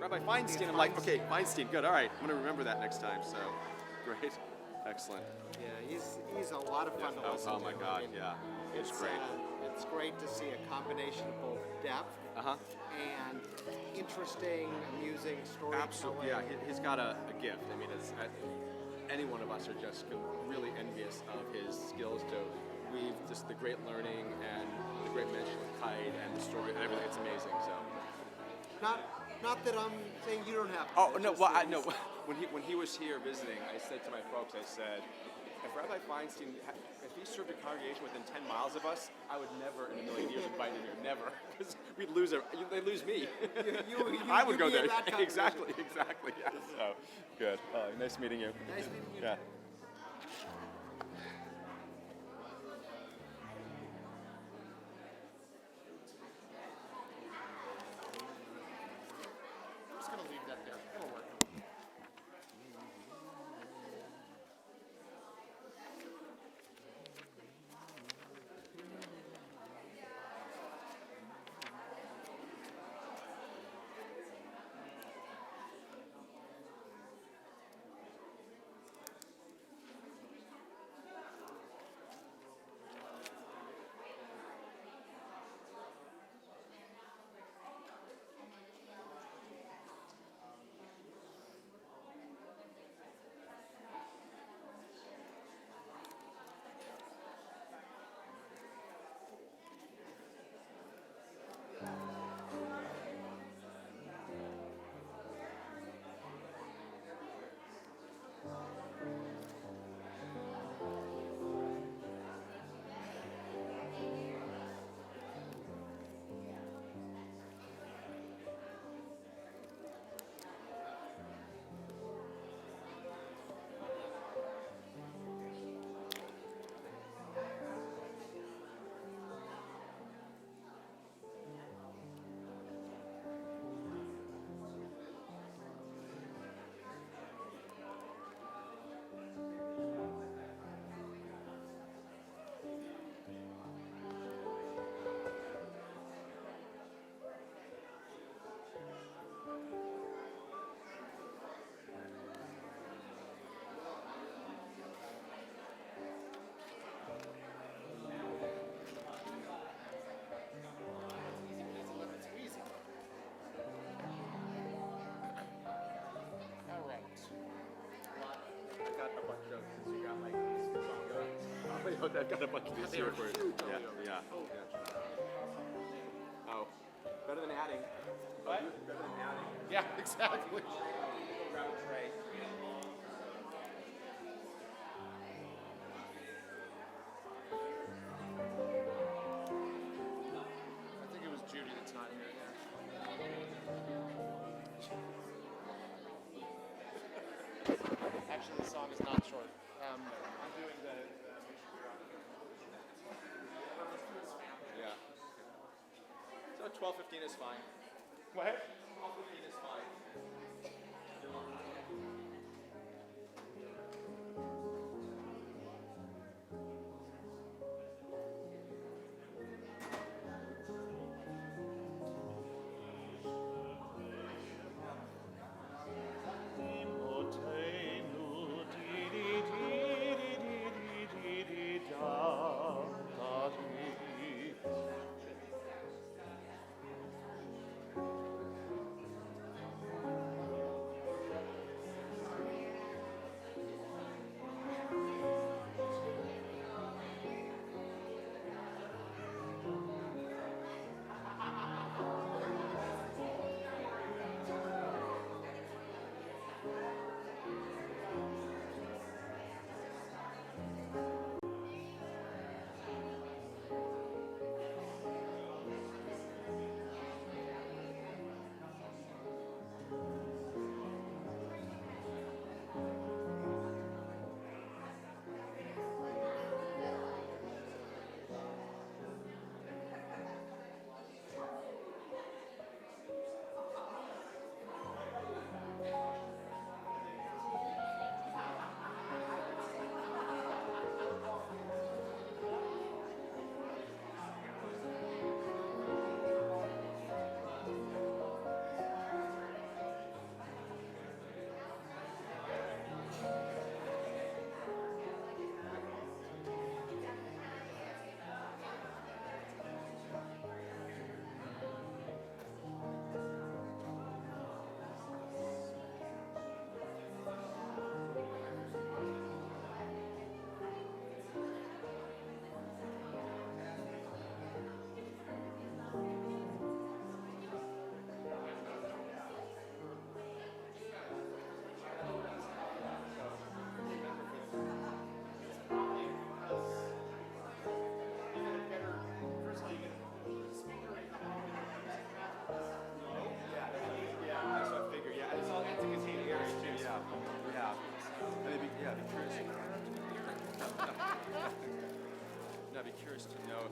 Rabbi Feinstein. I'm like, okay, Feinstein, good. All right, I'm going to remember that next time. So, great, excellent. Yeah, he's a lot of fun to listen to. Oh my God, yeah, it's great. It's great to see a combination of both depth and interesting, amusing storytelling. Absolutely, yeah. He's got a gift. I mean, any one of us are just really envious of his skills to weave just the great learning and the great mention of kite and the story and everything. It's amazing. So. Not that I'm saying you don't have to. Oh no, well I know. When he was here visiting, I said to my folks, I said, if Rabbi Feinstein, if he served a congregation within 10 miles of us, I would never in a million years invite him here. Never, because we'd lose it. They'd lose me. I would go there. Exactly. Yeah. So good. Nice meeting you. Nice meeting you. Yeah. I'm just gonna leave that there. It'll work. I've got a bunch of these here for you. Yeah. Oh, better than adding. What? Better than adding. Yeah, exactly. Grab a tray. I think it was Judy that's not here. Yeah. Actually, the song is not short. I'm doing the Yeah. So 12:15 is fine. what? 12:15 is fine.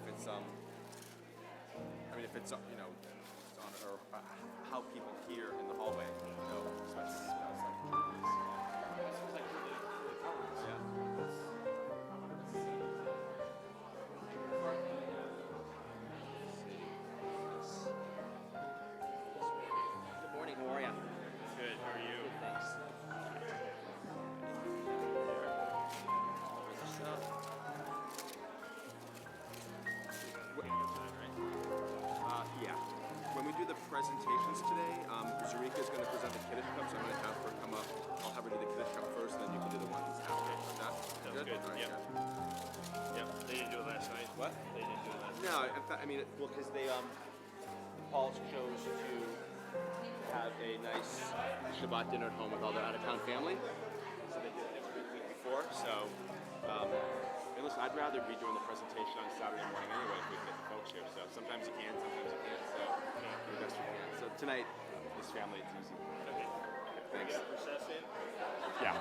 it's if it's you know, it's on or how people hear in the hallway, you know, so it smells like trees. Seems like really, really colors. Yeah. Good morning. How are you? Good, how are you? Good, thanks. Yeah. When we do the presentations today, Zarika's going to present the Kiddush Cup, so I'm going to have her come up. I'll have her do the Kiddush Cup first, and then you can do the ones after. Is that Sounds good. All right, Yep. Yep. They didn't do it last night. What? They didn't do it last night. No, in fact, well, because they Paul chose to have a nice Shabbat dinner at home with all their out-of-town family, so they did it every week before. So, and listen, I'd rather be doing the presentation on Saturday morning anyway if we can get the folks here. So sometimes you can, sometimes you can't. So do the best we can. So tonight, this family, it's easy. Okay. Thanks. You got process in? Yeah.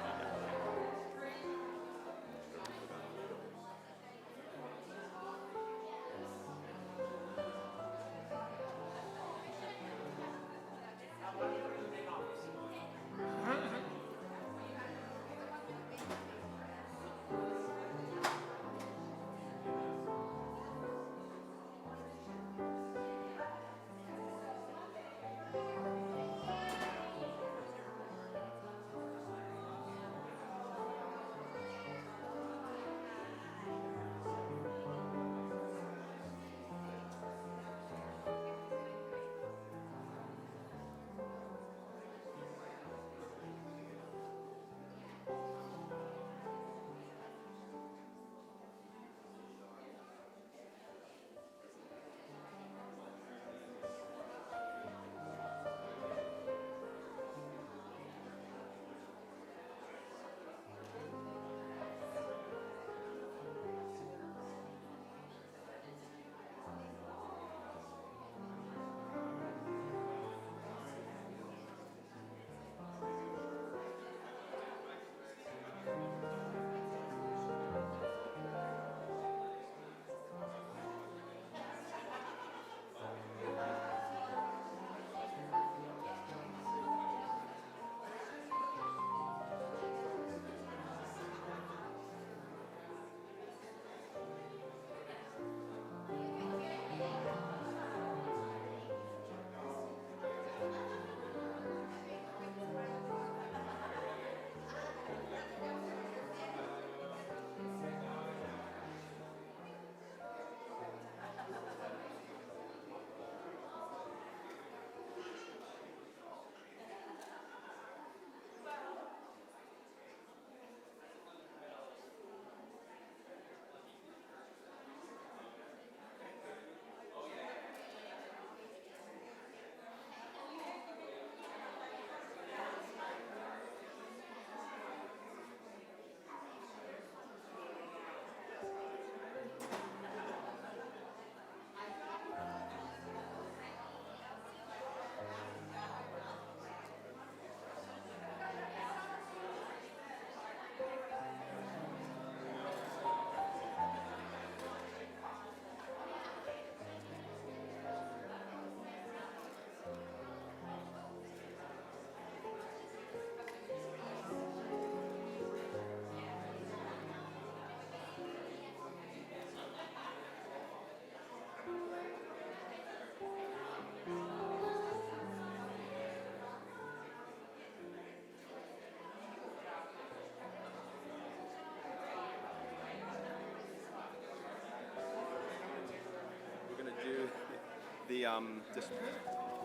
Just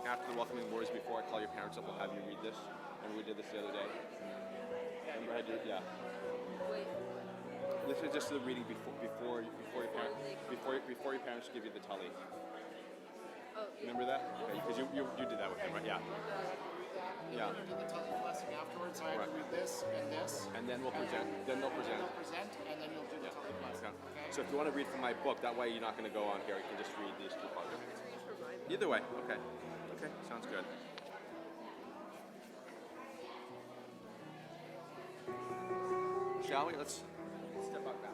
after the welcoming words, before I call your parents up, we'll have you read this. And we did this the other day. Remember I did? Yeah. Wait. This is just the reading before your parents give you the tali. Oh, yeah. Remember that? Okay, because you did that with them, right? Yeah. Yeah. We're going to do the Tully blessing afterwards, so I have to read this, And then we'll present. Then they'll present. They'll present, and then you'll do the Tully blessing. Okay. Okay? So if you want to read from my book, that way you're not going to go on here. You can just read these two parts. Either way. Okay. Okay. Sounds good. Shall we? Let's step up now.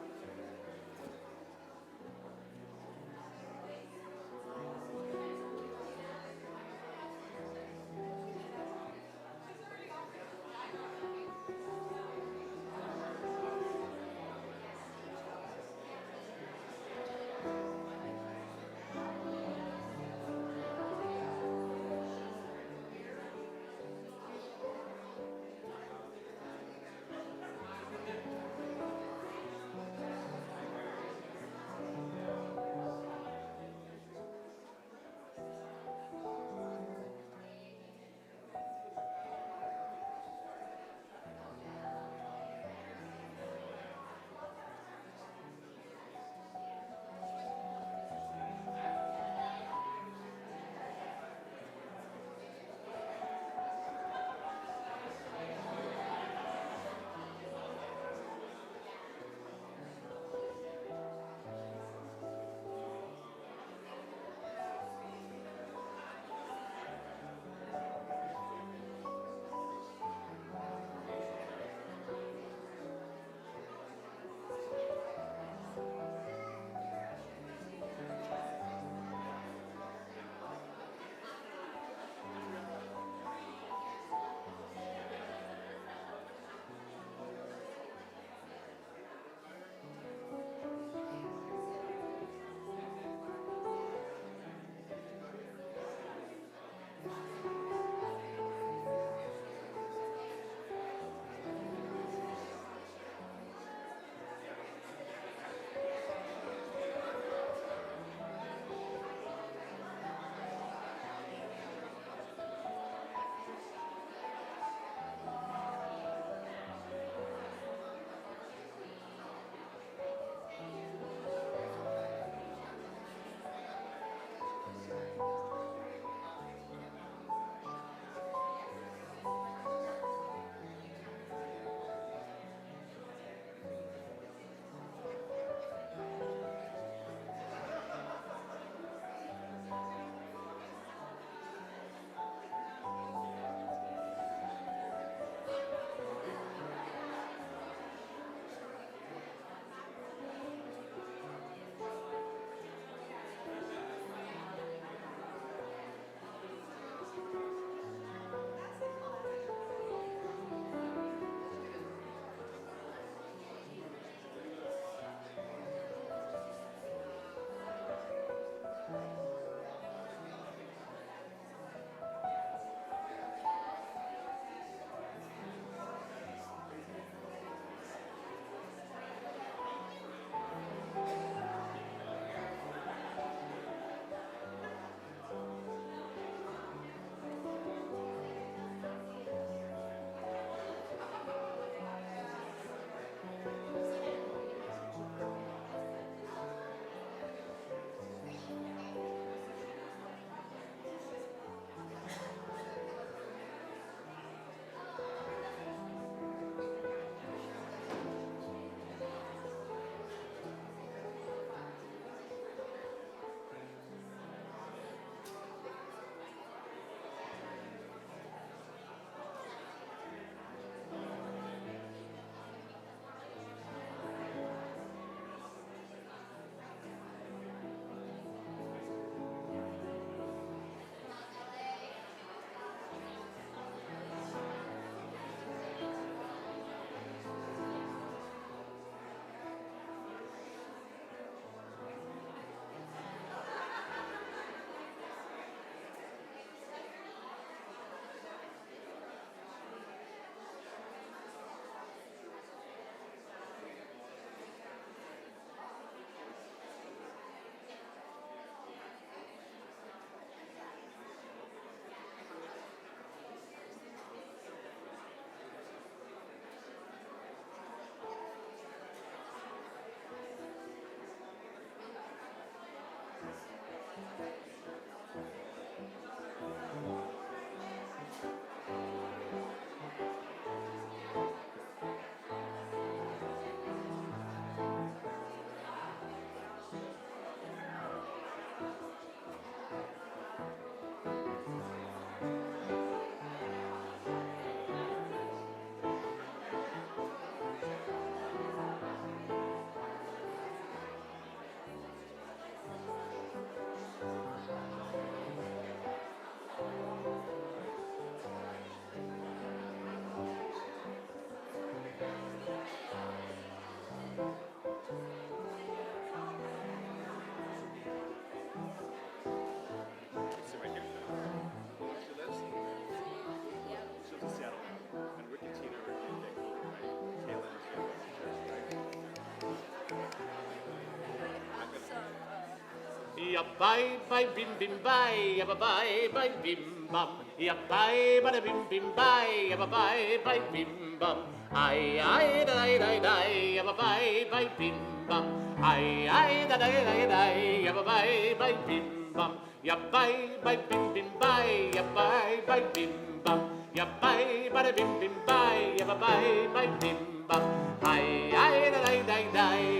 ya bye bye bim bim bye, ya bye bye bim bum, ya bye bada bim bim bye, ya bye bye bim bum. Ay da da da, ya bye bye bim bum. Ay da da da, ya bye bye bim bum. Ya bye bye bim bim bye, ya bye bye bim bum. Ya bye bada bim bim bye, ya bye bye bim bum. Ay da da,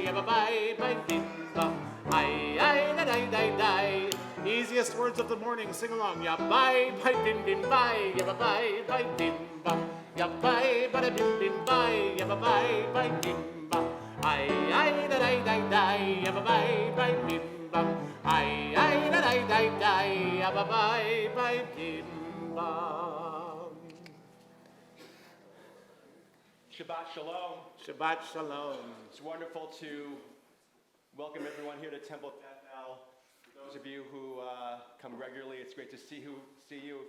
ya bye bye bim bum. Ay da da. Easiest words of the morning, sing along. Ya bye bye bim bim bye, ya bye bye bim bum. Ya bye bada bim bim bye, ya bye bye bim bum. Ay da da, ya bye bye bim bum. Ay da da, ya bye bye bim bum. Shabbat Shalom. Shabbat shalom. It's wonderful to welcome everyone here to Temple Bethel. For those of you who come regularly, it's great to see you.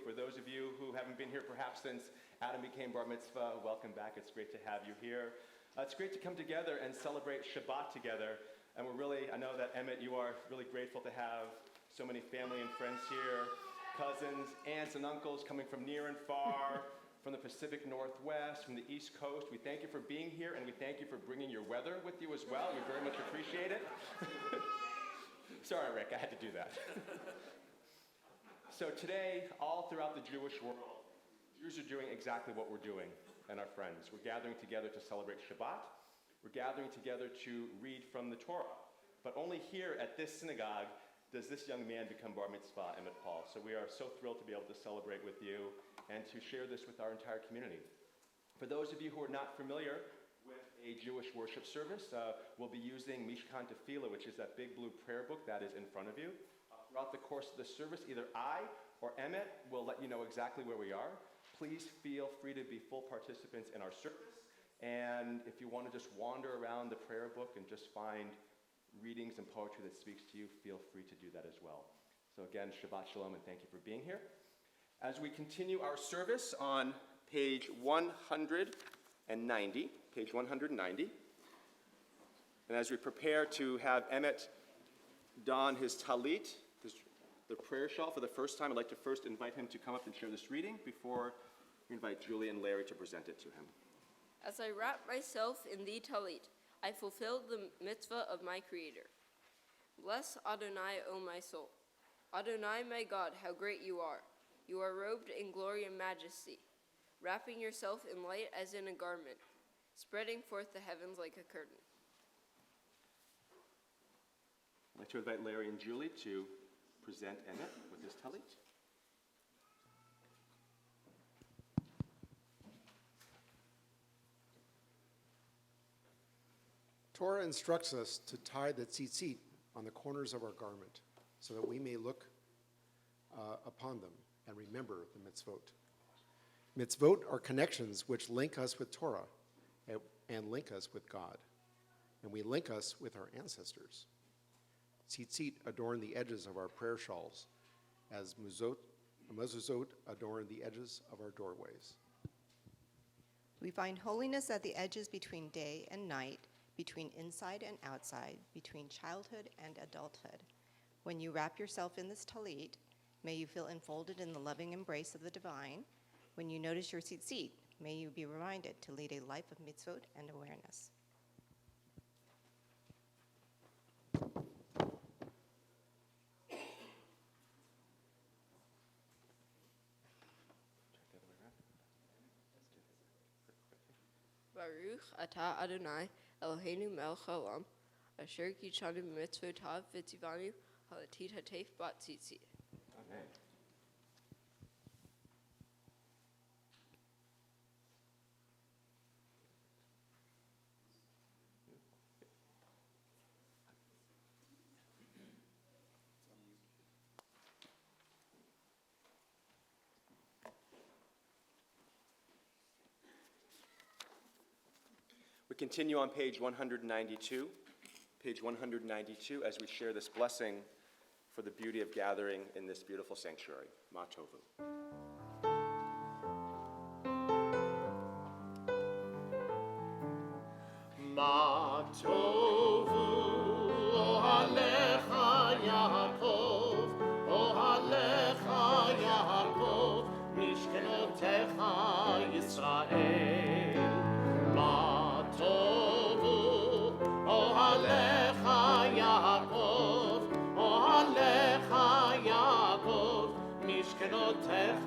For those of you who haven't been here perhaps since Adam became Bar Mitzvah, welcome back. It's great to have you here. It's great to come together and celebrate Shabbat together. And I know that Emmett, you are really grateful to have so many family and friends here, cousins, aunts and uncles coming from near and far, from the Pacific Northwest, from the East Coast. We thank you for being here, and we thank you for bringing your weather with you as well. We very much appreciate it. Sorry, Rick, I had to do that. So today, all throughout the Jewish world, Jews are doing exactly what we're doing, and our friends. We're gathering together to celebrate Shabbat. We're gathering together to read from the Torah. But only here at this synagogue does this young man become Bar Mitzvah, Emmett Paul. So we are so thrilled to be able to celebrate with you and to share this with our entire community. For those of you who are not familiar with a Jewish worship service, we'll be using Mishkan Tefillah, which is that big blue prayer book that is in front of you. Throughout the course of the service, either I or Emmett will let you know exactly where we are. Please feel free to be full participants in our service. And if you want to just wander around the prayer book and just find readings and poetry that speaks to you, feel free to do that as well. So again, Shabbat Shalom, and thank you for being here. As we continue our service on page 190, and as we prepare to have Emmett don his talit, the prayer shawl, for the first time, I'd like to first invite him to come up and share this reading before we invite Julie and Larry to present it to him. As I wrap myself in the talit, I fulfill the mitzvah of my Creator. Bless Adonai, O my soul. Adonai, my God, how great you are. You are robed in glory and majesty, wrapping yourself in light as in a garment, spreading forth the heavens like a curtain. I'd like to invite Larry and Julie to present Emmett with his talit. Torah instructs us to tie the tzitzit on the corners of our garment so that we may look upon them and remember the mitzvot. Mitzvot are connections which link us with Torah and link us with God, and we link us with our ancestors. Tzitzit adorn the edges of our prayer shawls as mezuzot adorn the edges of our doorways. We find holiness at the edges between day and night, between inside and outside, between childhood and adulthood. When you wrap yourself in this talit, may you feel enfolded in the loving embrace of the divine. When you notice your tzitzit, may you be reminded to lead a life of mitzvot and awareness. Baruch atah Adonai, Eloheinu melech haolam, asher kichanu b'mitzvotav v'tzivanu halatit hatef bat tzitzit. Amen. We continue on page 192. Page 192 as we share this blessing for the beauty of gathering in this beautiful sanctuary. Ma tovu. Ma tovu lo alecha Yaakov. משכנותיך,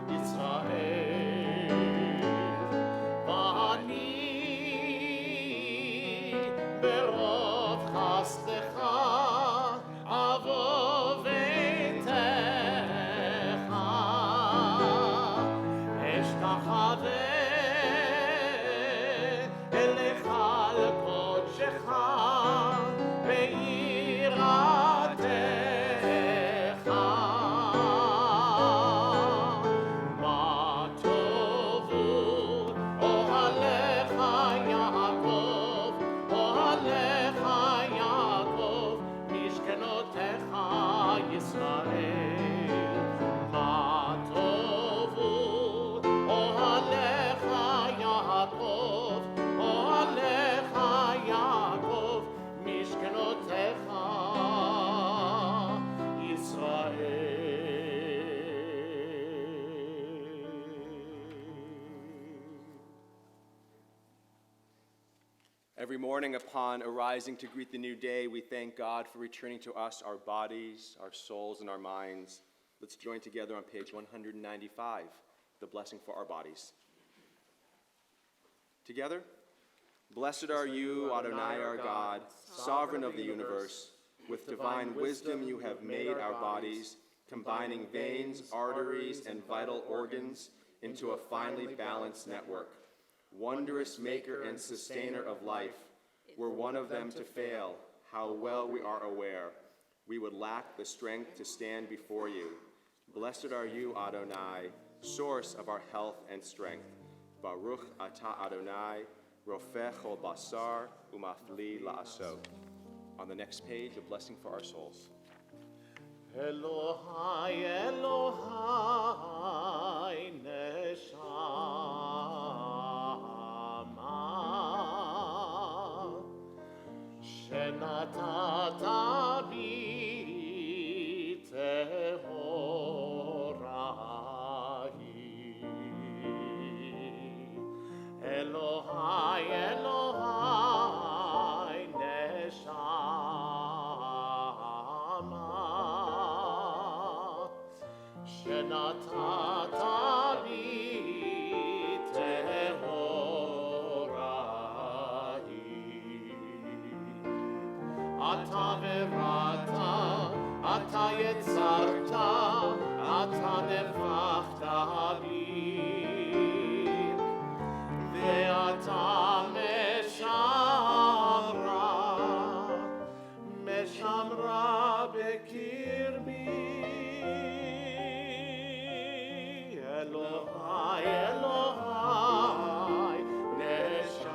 ישראל. ואני ברוב חסדך אבוא ביתך, אשתחווה אליך לקודשך ביראתך. מה טובו אוהליך יעקב, אוהליך יעקב, משכנותיך ישראל. מה טובו אוהליך יעקב, אוהליך יעקב, משכנותיך Every morning upon arising to greet the new day, we thank God for returning to us our bodies, our souls, and our minds. Let's join together on page 195, the blessing for our bodies. Together, blessed are you, Adonai our God, sovereign of the universe. With divine wisdom you have made our bodies, combining veins, arteries, and vital organs into a finely balanced network. Wondrous maker and sustainer of life, were one of them to fail, how well we are aware, we would lack the strength to stand before you. Blessed are you, Adonai, source of our health and strength. Baruch atah Adonai, rofeh chol basar umafli la'aso. On the next page, a blessing for our souls. Elohai, Elohai, neshama, shenatata bi tehorahi. Elohai, Elohai, neshama, shenatata bi tehorahi. Ata verata, ata yetzarta, ata nefachta bi. Ve'ata meshamra bekirbi. Elohai, Elohai, neshama,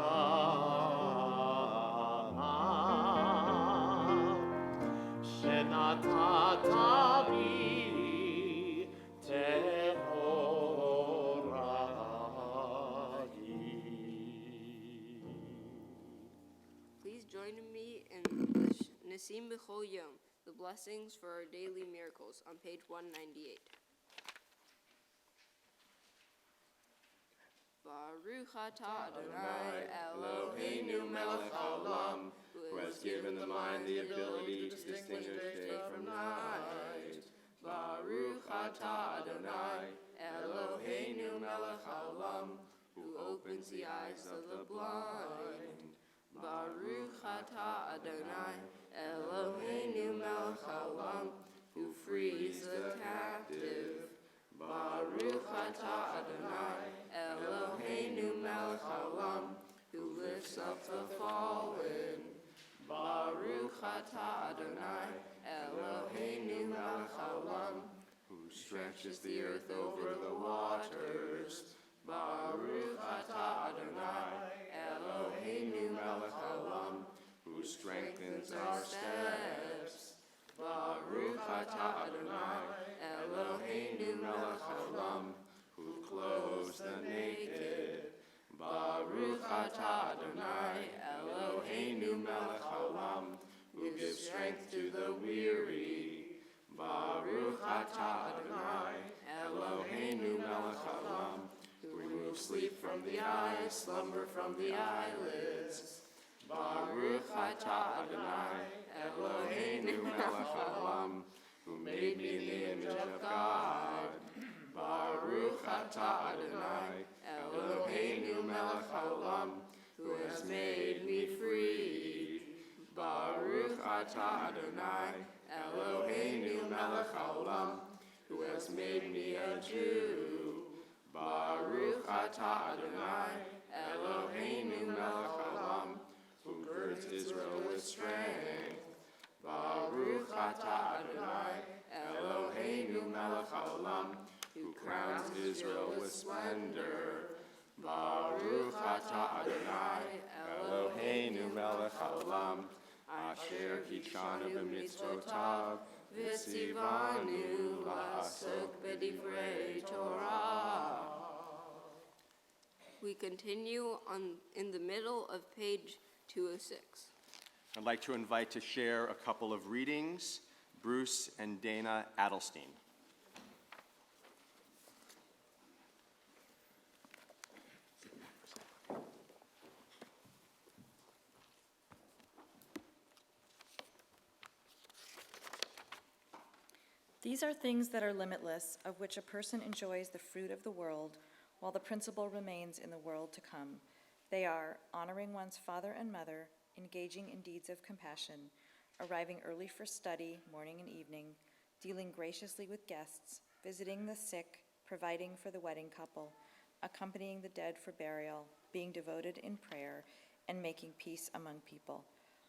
shenatata bi tehorahi. Please join me in the Nisim B'chol Yom, the blessings for our daily miracles, on page 198. Baruch atah Adonai Eloheinu melech haolam, who has given the mind the ability to distinguish day from night. Baruch atah Adonai Eloheinu melech haolam, who opens the eyes of the blind. Baruch atah Adonai Eloheinu melech haolam, who frees the captive. Baruch atah Adonai Eloheinu melech haolam, who lifts up the fallen. Baruch atah Adonai Eloheinu melech haolam, who stretches the earth over the waters. Baruch atah Adonai Eloheinu melech haolam, who strengthens our steps. Baruch atah Adonai Eloheinu melech haolam, who clothes the naked. Baruch atah Adonai Eloheinu melech haolam, who gives strength to the weary. Baruch atah Adonai Eloheinu melech haolam, who removes sleep from the eyes, slumber from the eyelids. Baruch atah Adonai Eloheinu melech haolam, who made me in the image image of God. Baruch atah Adonai, Eloheinu melech haolam, who has made me free. Baruch atah Adonai, Eloheinu melech haolam, who has made me a Jew. Baruch atah Adonai, Eloheinu melech haolam, who girds Israel with strength. Baruch atah Adonai, Eloheinu melech haolam, who crowns Israel with splendor. Baruch atah Adonai, Eloheinu melech haolam, asher kitshanu b'mitzvotav, v'tzivanu la'asok b'divrei Torah. We continue in the middle of page 206. I'd like to invite to share a couple of readings, Bruce and Dana Adelstein. These are things that are limitless, of which a person enjoys the fruit of the world, while the principle remains in the world to come. They are honoring one's father and mother, engaging in deeds of compassion, arriving early for study, morning and evening, dealing graciously with guests, visiting the sick, providing for the wedding couple, accompanying the dead for burial, being devoted in prayer, and making peace among people.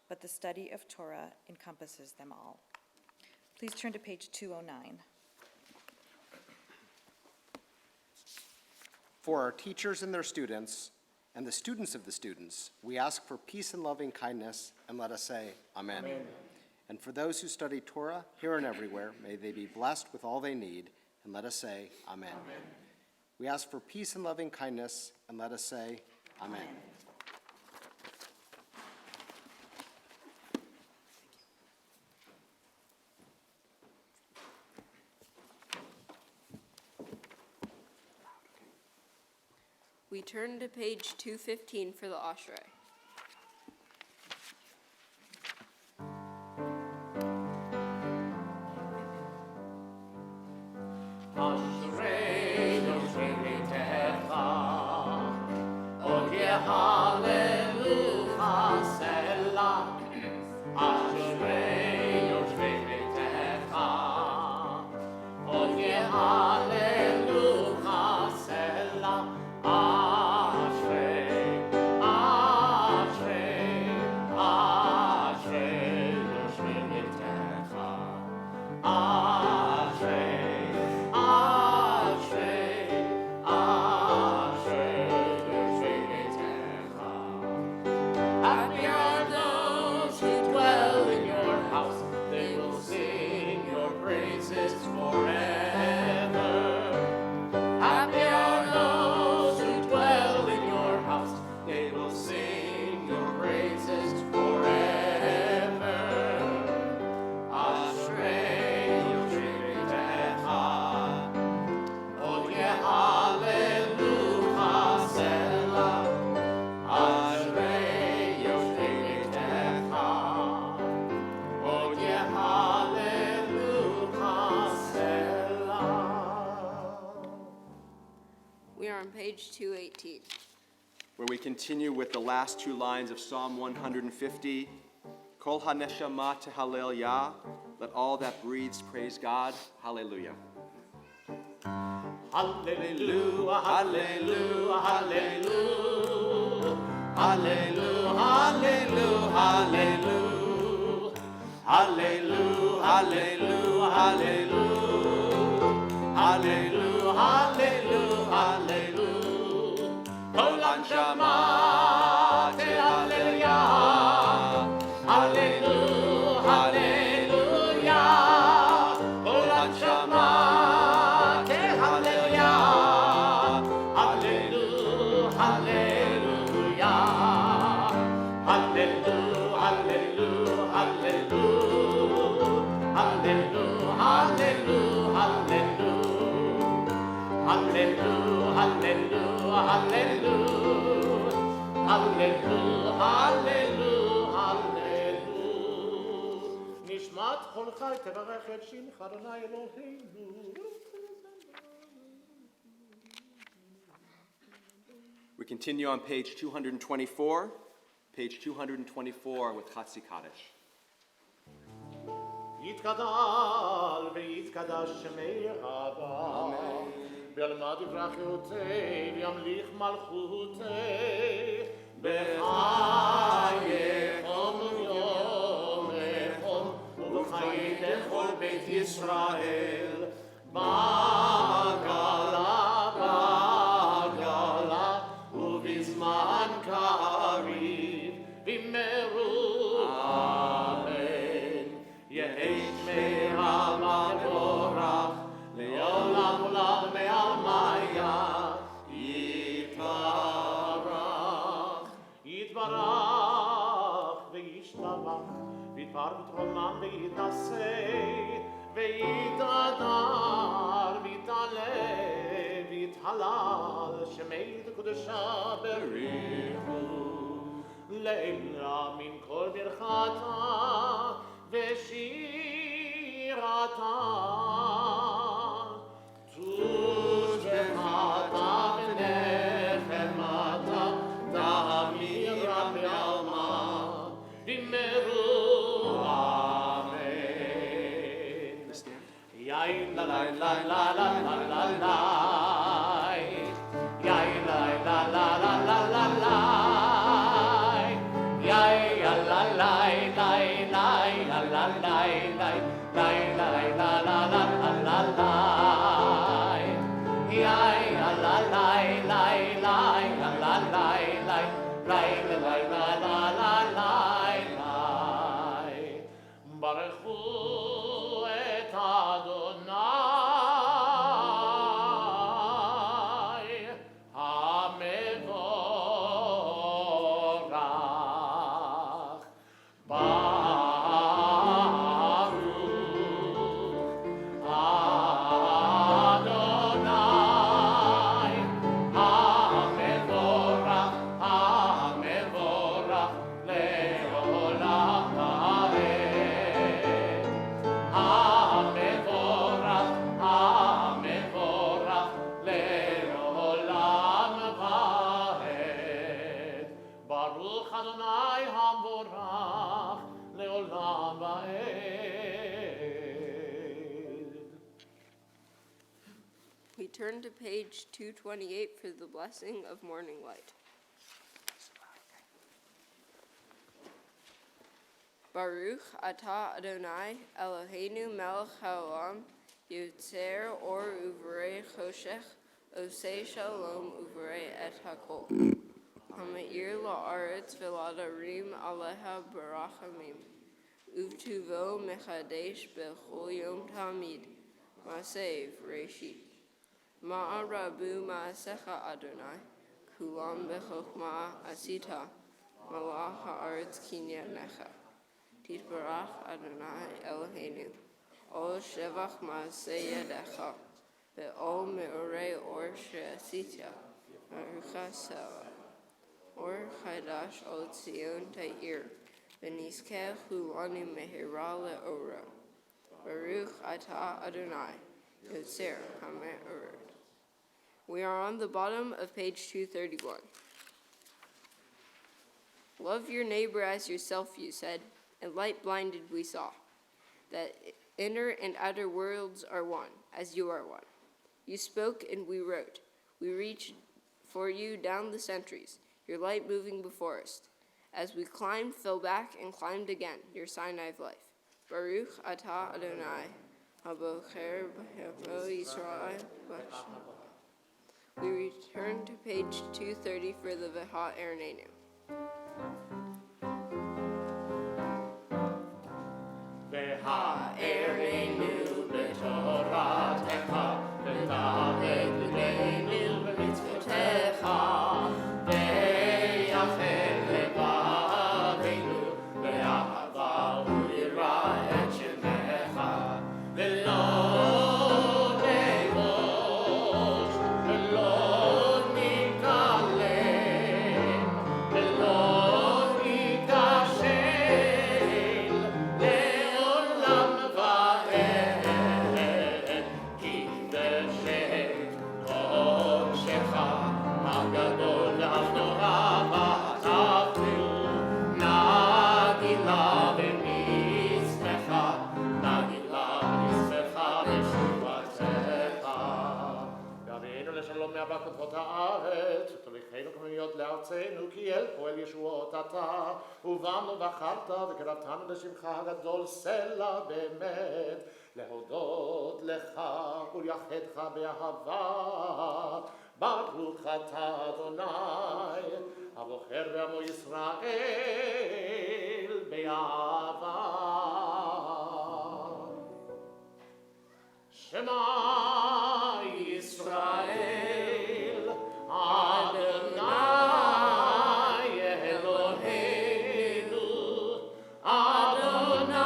But the study of Torah encompasses them all. Please turn to page 209. For our teachers and their students, and the students of the students, we ask for peace and loving kindness, and let us say, Amen. Amen. And for those who study Torah here and everywhere, may they be blessed with all they need, and let us say, Amen. Amen. We ask for peace and loving kindness, and let us say, Amen. Amen. We turn to page 215 for the Ashrei. Ashrei Yoshvei Beitecha, Od Hallelujah Selah. Ashrei Yoshvei Beitecha, Od Hallelujah Selah. Page 218. Where we continue with the last two lines of Psalm 150. Kol haneshama tehalel Yah, let all that breathes praise God. Hallelujah. Hallelujah, hallelujah, hallelujah. Hallelujah, hallelujah, hallelujah. Hallelujah, hallelujah, hallelujah. Hallelujah, hallelujah, hallelujah. Kol hanshama tehalel Yah. Hallelujah, hallelujah. Kol hanshama tehalel Yah. Hallelujah, hallelujah. Hallelujah, hallelujah, hallelujah. Hallelujah, hallelujah, hallelujah. Hallelujah, hallelujah, hallelujah. Hallelujah, hallelujah, hallelujah. Nishmat בת כל חי תברך את שמך אדוני אלוהינו. We continue on page 224. Page 224 with Chatzi Kaddish. יתגדל ויתקדש שמך וילמד ברכותי וימליך מלכותי בחייכם ויומכם ובחיי לכל בית ישראל בגלה בגלה ובזמן קריב במהרו אמן יהי שמך מבורך לעולם עולם מעלמיה יתברך יתברך וישתבח ויתפאר ויתרומם ויתנשא ויתהדר ויתעלה ויתהלל שמי קדושה בריחו לעילה מן כל ברכתה ושירתה תושבחתה ונחמתה תמירה בעלמה במהרו אמן יין לה לה לה לה לה לה לה יין לה לה לה לה לה לה לה yay la la la la la la la la la la la la la la la la yay la la la la la la la la la la la la la la baruchu et Adonai hamevorach Baruch Adonai Hamvorach Leolam Va'ed. We turn to page 228 for the blessing of morning light. Baruch atah Adonai Eloheinu melech haolam yotzer or uvrei choshech osei shalom uvrei et hakol. Ha'me'ir la'aretz v'ladarim aleha barachamim uvtuvo mechadesh bechol yom tamid masev reshit ma'arabu ma'asecha Adonai kulam bechokma asita malach ha'aretz kinyanecha titbarach Adonai Eloheinu ol shevach ma'aseh yadecha ve'ol me'orei or she'asita barucha sela or chadash ol tzion ta'ir v'niskeh hulanu mehira le'ora baruch atah Adonai yotzer ha'me'orot. We are on the bottom of page 231. Love your neighbor as yourself, you said, and light blinded we saw, that inner and outer worlds are one, as you are one. You spoke and we wrote. We reached for you down the centuries, your light moving before us. As we climbed, fell back, and climbed again, your Sinai of life. Baruch atah Adonai, habocher b'havo Yisrael b'shem. We return to page 230 for the Veha Ernenu. Ernenu b'toratecha v'taved l'neinu b'mitzvotecha v'yachel levaveinu v'ahava u'yira et shemecha v'lo nevosh v'lo nikalem v'lo nikashel le'olam כתבות הארץ, ותוליכנו כמוניות לארצנו, כי אל פועל ישועות אתה, ובאנו בחרת וקרבתנו בשמך הגדול, סלע באמת, להודות לך ולייחדך באהבה. ברוך אתה אדוני, הבוחר בעמו ישראל באהבה. שמע ישראל, אדוני אלוהינו, אדוני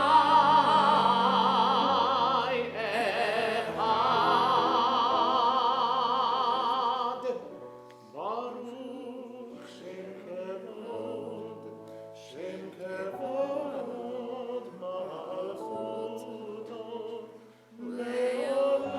אחד. ברוך שם כבוד מלכותו לעולם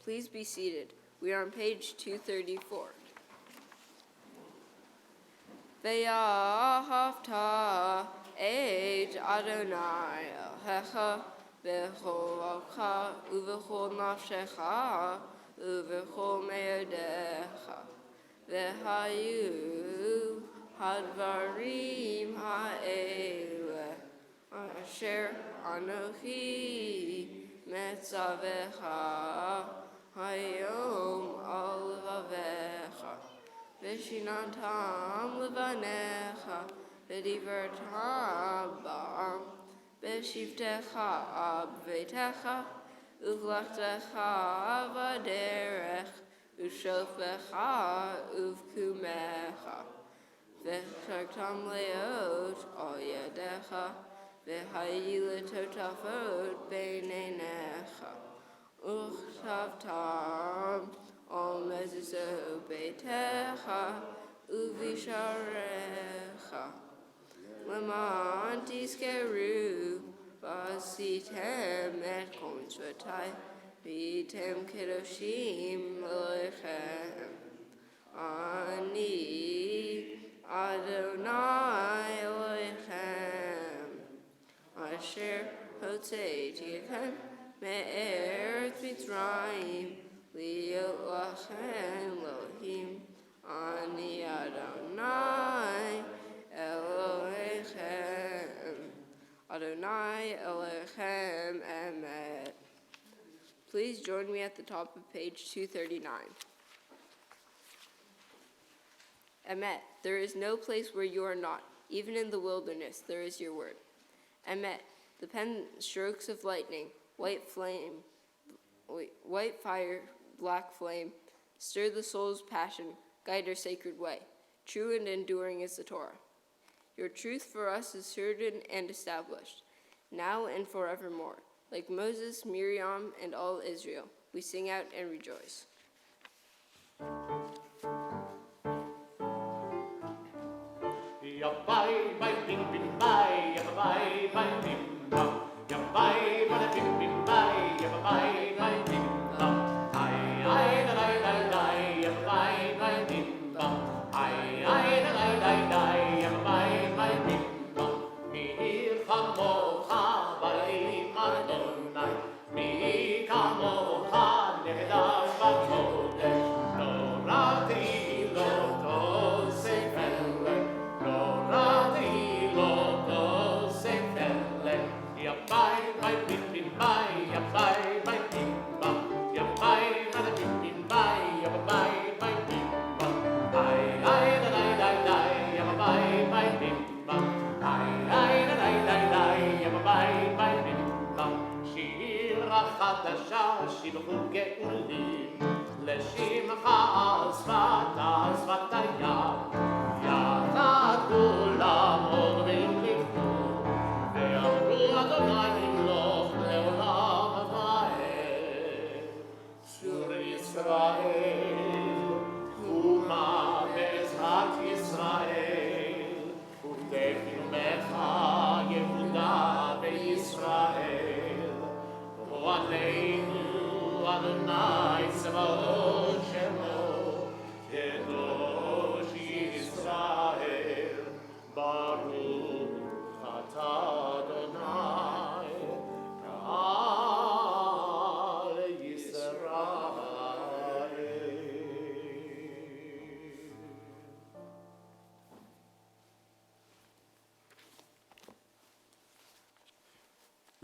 Please be seated. We are on page 234. Ve'ahavta et Adonai Elohecha v'chol lavcha uv'chol nafshecha uv'chol me'odecha v'hayu hadvarim ha'eleh asher anochi metzavecha hayom al levavecha v'shinantam levanecha v'divertam ba'am v'shivtecha b'veitecha uv'lechtecha v'derech v'shofecha uv'kumecha v'chaktam leot al yedecha v'hayi letotafot b'neinecha uchtavtam al mezuzot beitecha uvisharecha leman tizkeru v'asitem et kol mitzvotai v'yitem kedoshim lechem ani Adonai Elohim asher hotzeiti etchem me'eretz Mitzrayim liot lachem Elohim ani Adonai Elohim Adonai Elohim Emet. Please join me at the top of page 239. Emet, there is no place where you are not. Even in the wilderness, there is your word. Emet, the pen strokes of lightning, white fire, black flame, stir the soul's passion, guide our sacred way. True and enduring is the Torah. Your truth for us is certain and established, now and forevermore. Like Moses, Miriam, and all Israel, we sing out and rejoice. Bye bye bim bim bye bye bye bim bam. Bye bye bim bim bye bye bye bim bam. Ay ay dai dai dai bye bye bim bam. Ay ay dai dai dai bye bye bim bam. Mi chamocha barim Adonai. Mi chamocha nehdash b'kodesh. Lo rati lo tosef Lo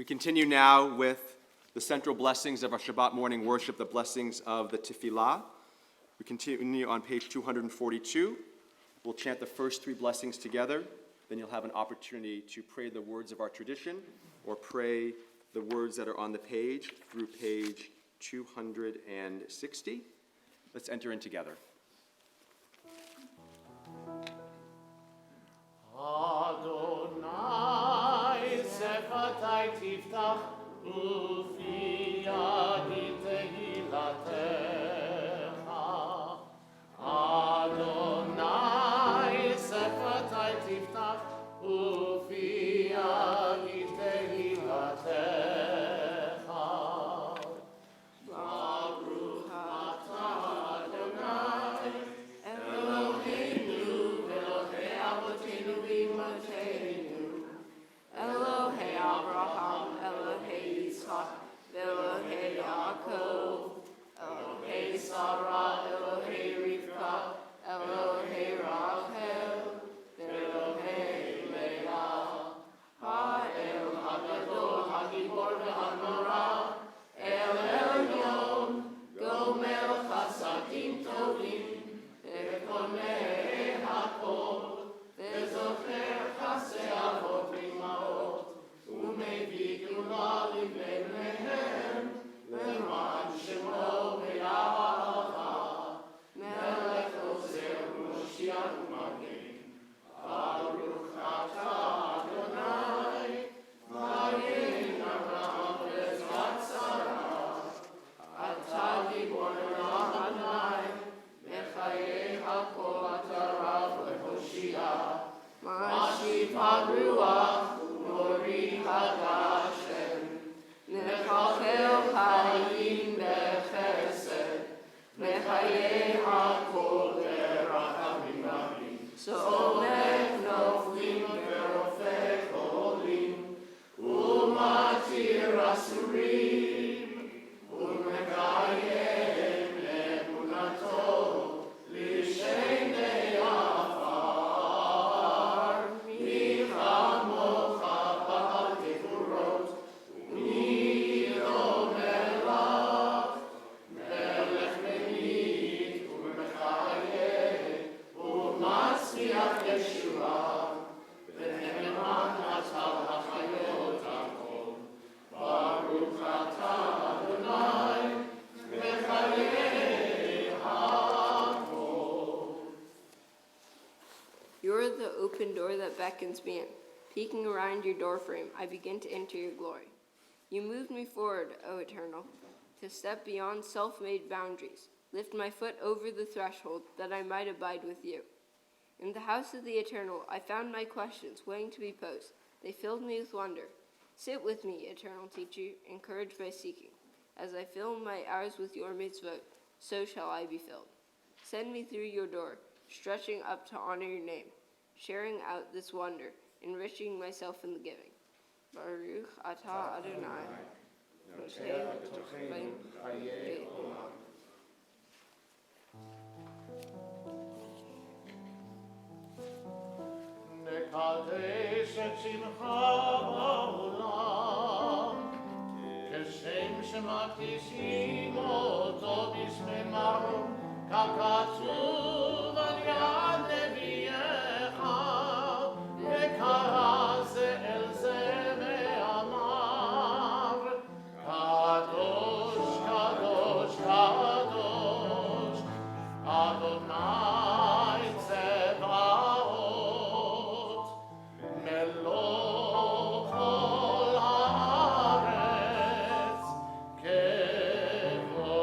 We continue now with the central blessings of our Shabbat morning worship, the blessings of the Tefillah. We continue on page 242. We'll chant the first three blessings together. Then you'll have an opportunity to pray the words of our tradition or pray the words that are on the page through page 260. Let's enter in together. Adonai sefatai tiftach ufi yadi tehilatecha. Adonai sefatai tiftach ufi yadi tehilatecha. Baruch atah Adonai Eloheinu Elohei Avotenu v'Imotenu Elohei Abraham Elohei Yitzchak Elohei Yaakov Elohei Sarah Elohei Rivka Elohei Rachel Elohei Leah Ha'el Hagadol Hagibor v'Hanora El Elyon Gomer Chasadim Tovim Ekonei Hakol Vezocher Chasei Avot V'Imaot Umevii Geulah Libneihem Leman Shemo V'Yahava Melech Ozer Moshiach U'Magen Baruch Atah Adonai Magen Avraham Ve'ezrat Sarah Atah Gibor Adonai Mechayei Hakol Atah Rav Lehoshia Mashiv HaRuach Mori HaGashem Mechachel Hayim Bechesed Mechayei Hakol Berachamim Rabim Somek Noflim Verofeh Cholim Umatir Asurim Umekayem Emunato Lishenei Afar Michamocha Ba'al Gevurot Miro Melach Melech Menit Umechayeh Umatzliach Yeshua V'ne'eman Atal HaChayot HaKol Baruch Atah Adonai Mechayeh HaKol. You're the open door that beckons me in. Peeking around your doorframe, I begin to enter your glory. You moved me forward, O Eternal, to step beyond self-made boundaries. Lift my foot over the threshold that I might abide with you. In the house of the Eternal, I found my questions waiting to be posed. They filled me with wonder. Sit with me, Eternal Teacher, encouraged by seeking. As I fill my hours with your mitzvot, so shall I be filled. Send me through your door, stretching up to honor your name, sharing out this wonder, enriching myself in the giving. Baruch atah Adonai. Moshe Tochein Chayei Olam. נקדש את שמך בעולם, כשם שמקדישים אותו בשממה, ככתוב על יד נביאך, וקרא זה אל זה ואמר, קדוש, קדוש, קדוש, אדוני צבאות, מלוא כל הארץ כבודו.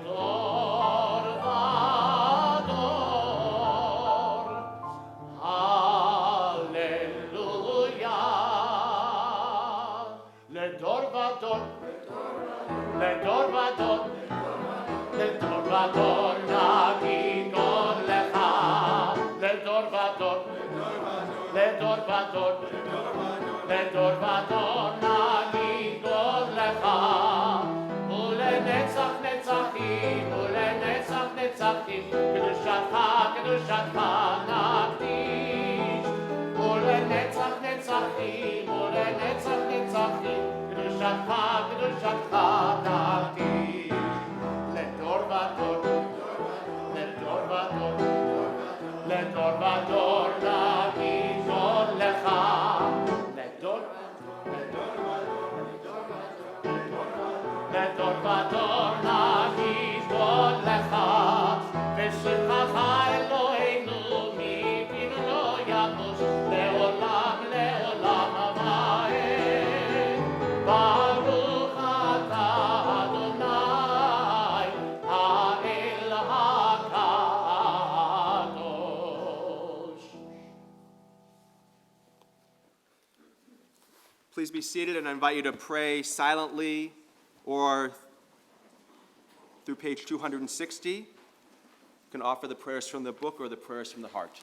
לדור ודור. הללויה. לדור ודור. לדור ודור. לדור ודור נגיד עוד לך. לדור ודור. לדור ודור. לדור ודור נגיד עוד לך. ולנצח נצחים, ולנצח נצחים, קדושתך, קדושתך נקדיש. ולנצח נצחים, ולנצח נצחים, קדושתך, קדושתך נקדיש. לדור ודור, לדור ודור, לדור ודור נגיד עוד לך. לדור לדור ודור נגיד עוד לך. ושבחך אלוהינו מפינו לא יבוש, לעולם לעולם ועד. ברוך אתה אדוני האל הקדוש. Please be seated, and I invite you to pray silently or through page 260. You can offer the prayers from the book or the prayers from the heart.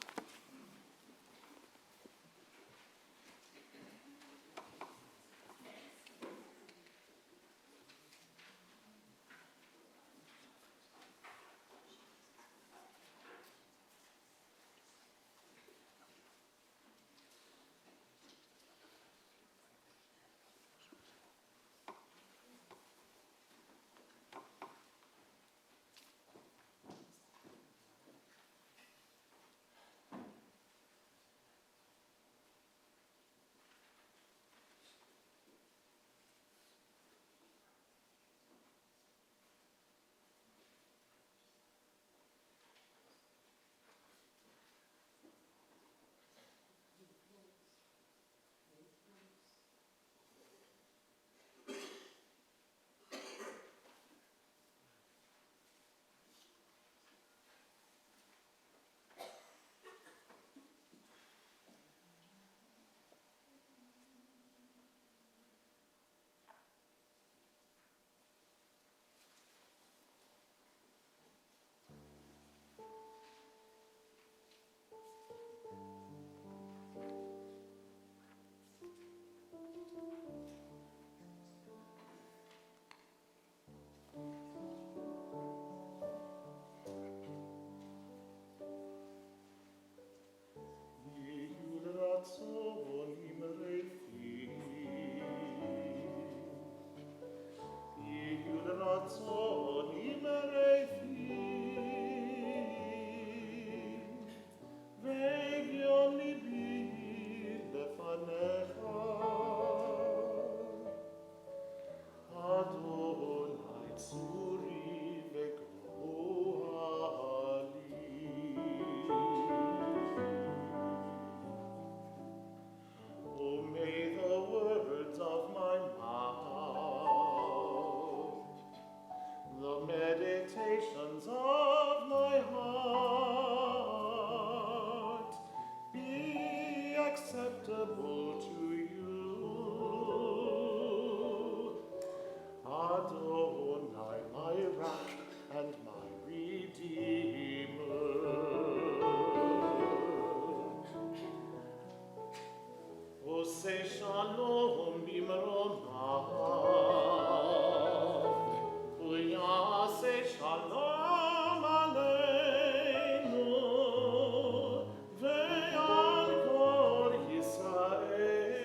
Israel.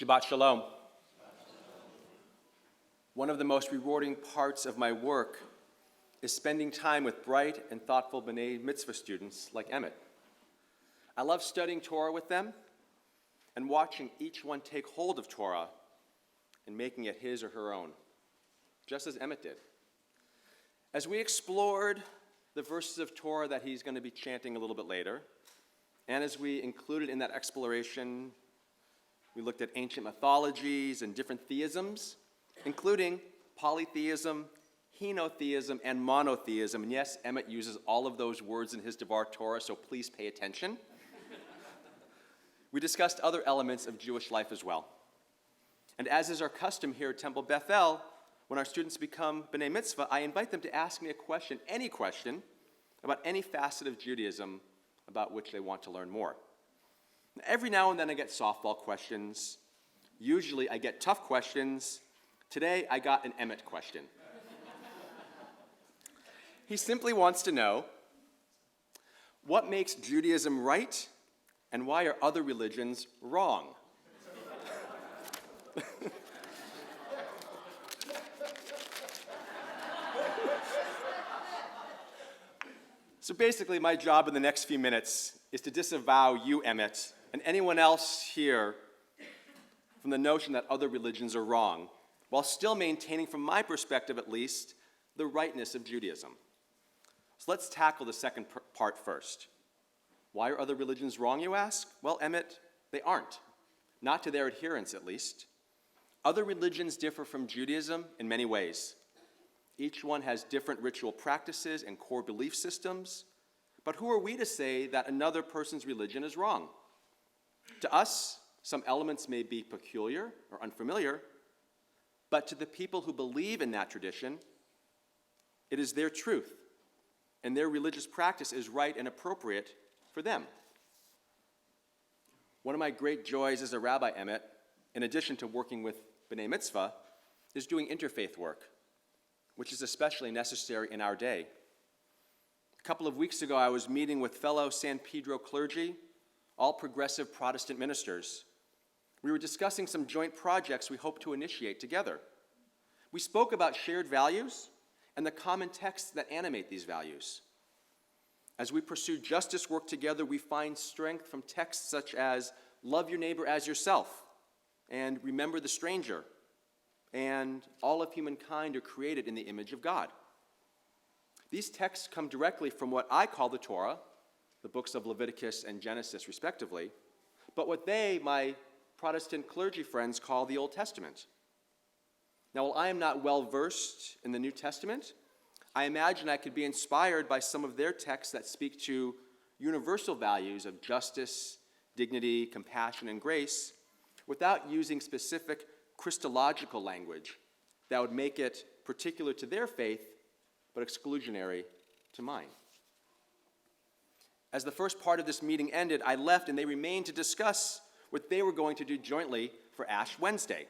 Shabbat Shalom. One of the most rewarding parts of my work is spending time with bright and thoughtful B'nai Mitzvah students like Emmett. I love studying Torah with them and watching each one take hold of Torah and making it his or her own, just as Emmett did. As we explored the verses of Torah that he's going to be chanting a little bit later, and as we included in that exploration, we looked at ancient mythologies and different theisms, including polytheism, henotheism, and monotheism. And yes, Emmett uses all of those words in his Devar Torah, so please pay attention. We discussed other elements of Jewish life as well. And as is our custom here at Temple Bethel, when our students become B'nai Mitzvah, I invite them to ask me a question, any question, about any facet of Judaism about which they want to learn more. Every now and then I get softball questions. Usually I get tough questions. Today I got an Emmett question. He simply wants to know, what makes Judaism right and why are other religions wrong? So basically, my job in the next few minutes is to disavow you, Emmett, and anyone else here from the notion that other religions are wrong, while still maintaining, from my perspective at least, the rightness of Judaism. So let's tackle the second part first. Why are other religions wrong, you ask? Well, Emmett, they aren't. Not to their adherents, at least. Other religions differ from Judaism in many ways. Each one has different ritual practices and core belief systems. But who are we to say that another person's religion is wrong? To us, some elements may be peculiar or unfamiliar, but to the people who believe in that tradition, it is their truth, and their religious practice is right and appropriate for them. One of my great joys as a rabbi, Emmett, in addition to working with B'nai Mitzvah, is doing interfaith work, which is especially necessary in our day. A couple of weeks ago, I was meeting with fellow San Pedro clergy, all progressive Protestant ministers. We were discussing some joint projects we hope to initiate together. We spoke about shared values and the common texts that animate these values. As we pursue justice work together, we find strength from texts such as love your neighbor as yourself and remember the stranger, and all of humankind are created in the image of God. These texts come directly from what I call the Torah, the books of Leviticus and Genesis respectively, but what they, my Protestant clergy friends, call the Old Testament. Now, while I am not well versed in the New Testament, I imagine I could be inspired by some of their texts that speak to universal values of justice, dignity, compassion, and grace, without using specific Christological language that would make it particular to their faith, but exclusionary to mine. As the first part of this meeting ended, I left and they remained to discuss what they were going to do jointly for Ash Wednesday.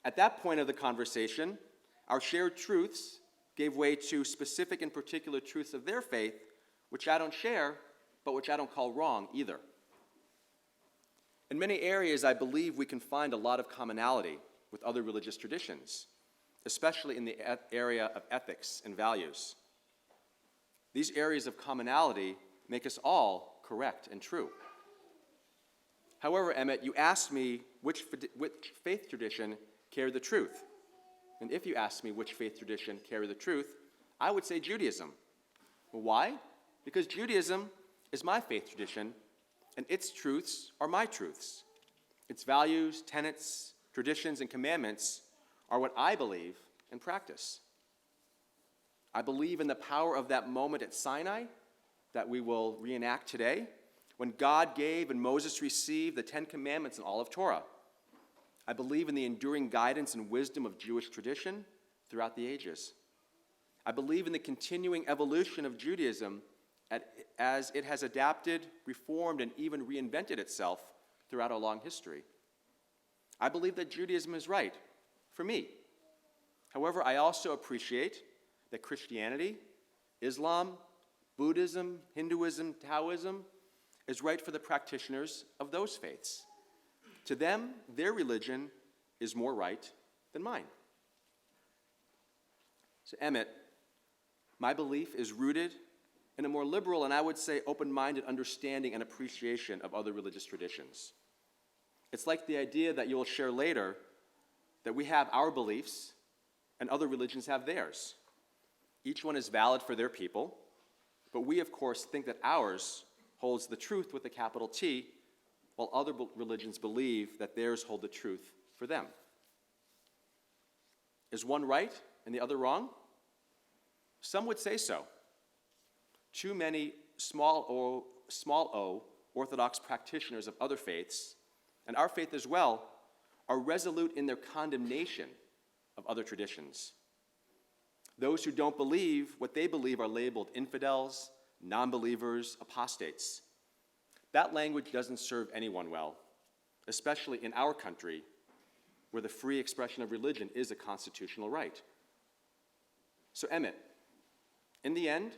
At that point of the conversation, our shared truths gave way to specific and particular truths of their faith, which I don't share, but which I don't call wrong either. In many areas, I believe we can find a lot of commonality with other religious traditions, especially in the area of ethics and values. These areas of commonality make us all correct and true. However, Emmett, you asked me which faith tradition carried the truth. And if you asked me which faith tradition carried the truth, I would say Judaism. Well, why? Because Judaism is my faith tradition, and its truths are my truths. Its values, tenets, traditions, and commandments are what I believe and practice. I believe in the power of that moment at Sinai that we will reenact today, when God gave and Moses received the 10 Commandments and all of Torah. I believe in the enduring guidance and wisdom of Jewish tradition throughout the ages. I believe in the continuing evolution of Judaism as it has adapted, reformed, and even reinvented itself throughout our long history. I believe that Judaism is right, for me. However, I also appreciate that Christianity, Islam, Buddhism, Hinduism, Taoism is right for the practitioners of those faiths. To them, their religion is more right than mine. So Emmett, my belief is rooted in a more liberal and I would say open-minded understanding and appreciation of other religious traditions. It's like the idea that you'll share later that we have our beliefs and other religions have theirs. Each one is valid for their people, but we, of course, think that ours holds the truth with a capital T, while other religions believe that theirs hold the truth for them. Is one right and the other wrong? Some would say so. Too many small o Orthodox practitioners of other faiths, and our faith as well, are resolute in their condemnation of other traditions. Those who don't believe what they believe are labeled infidels, non-believers, apostates. That language doesn't serve anyone well, especially in our country, where the free expression of religion is a constitutional right. So Emmett, in the end,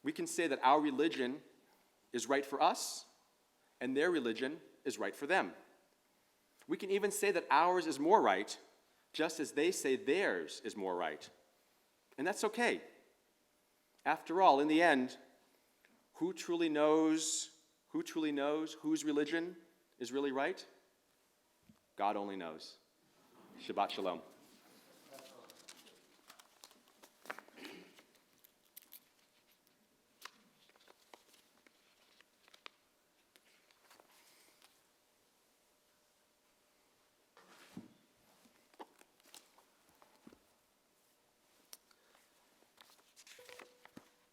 we can say that our religion is right for us, and their religion is right for them. We can even say that ours is more right, just as they say theirs is more right. And that's okay. After all, in the end, who truly knows whose religion is really right? God only knows. Shabbat shalom.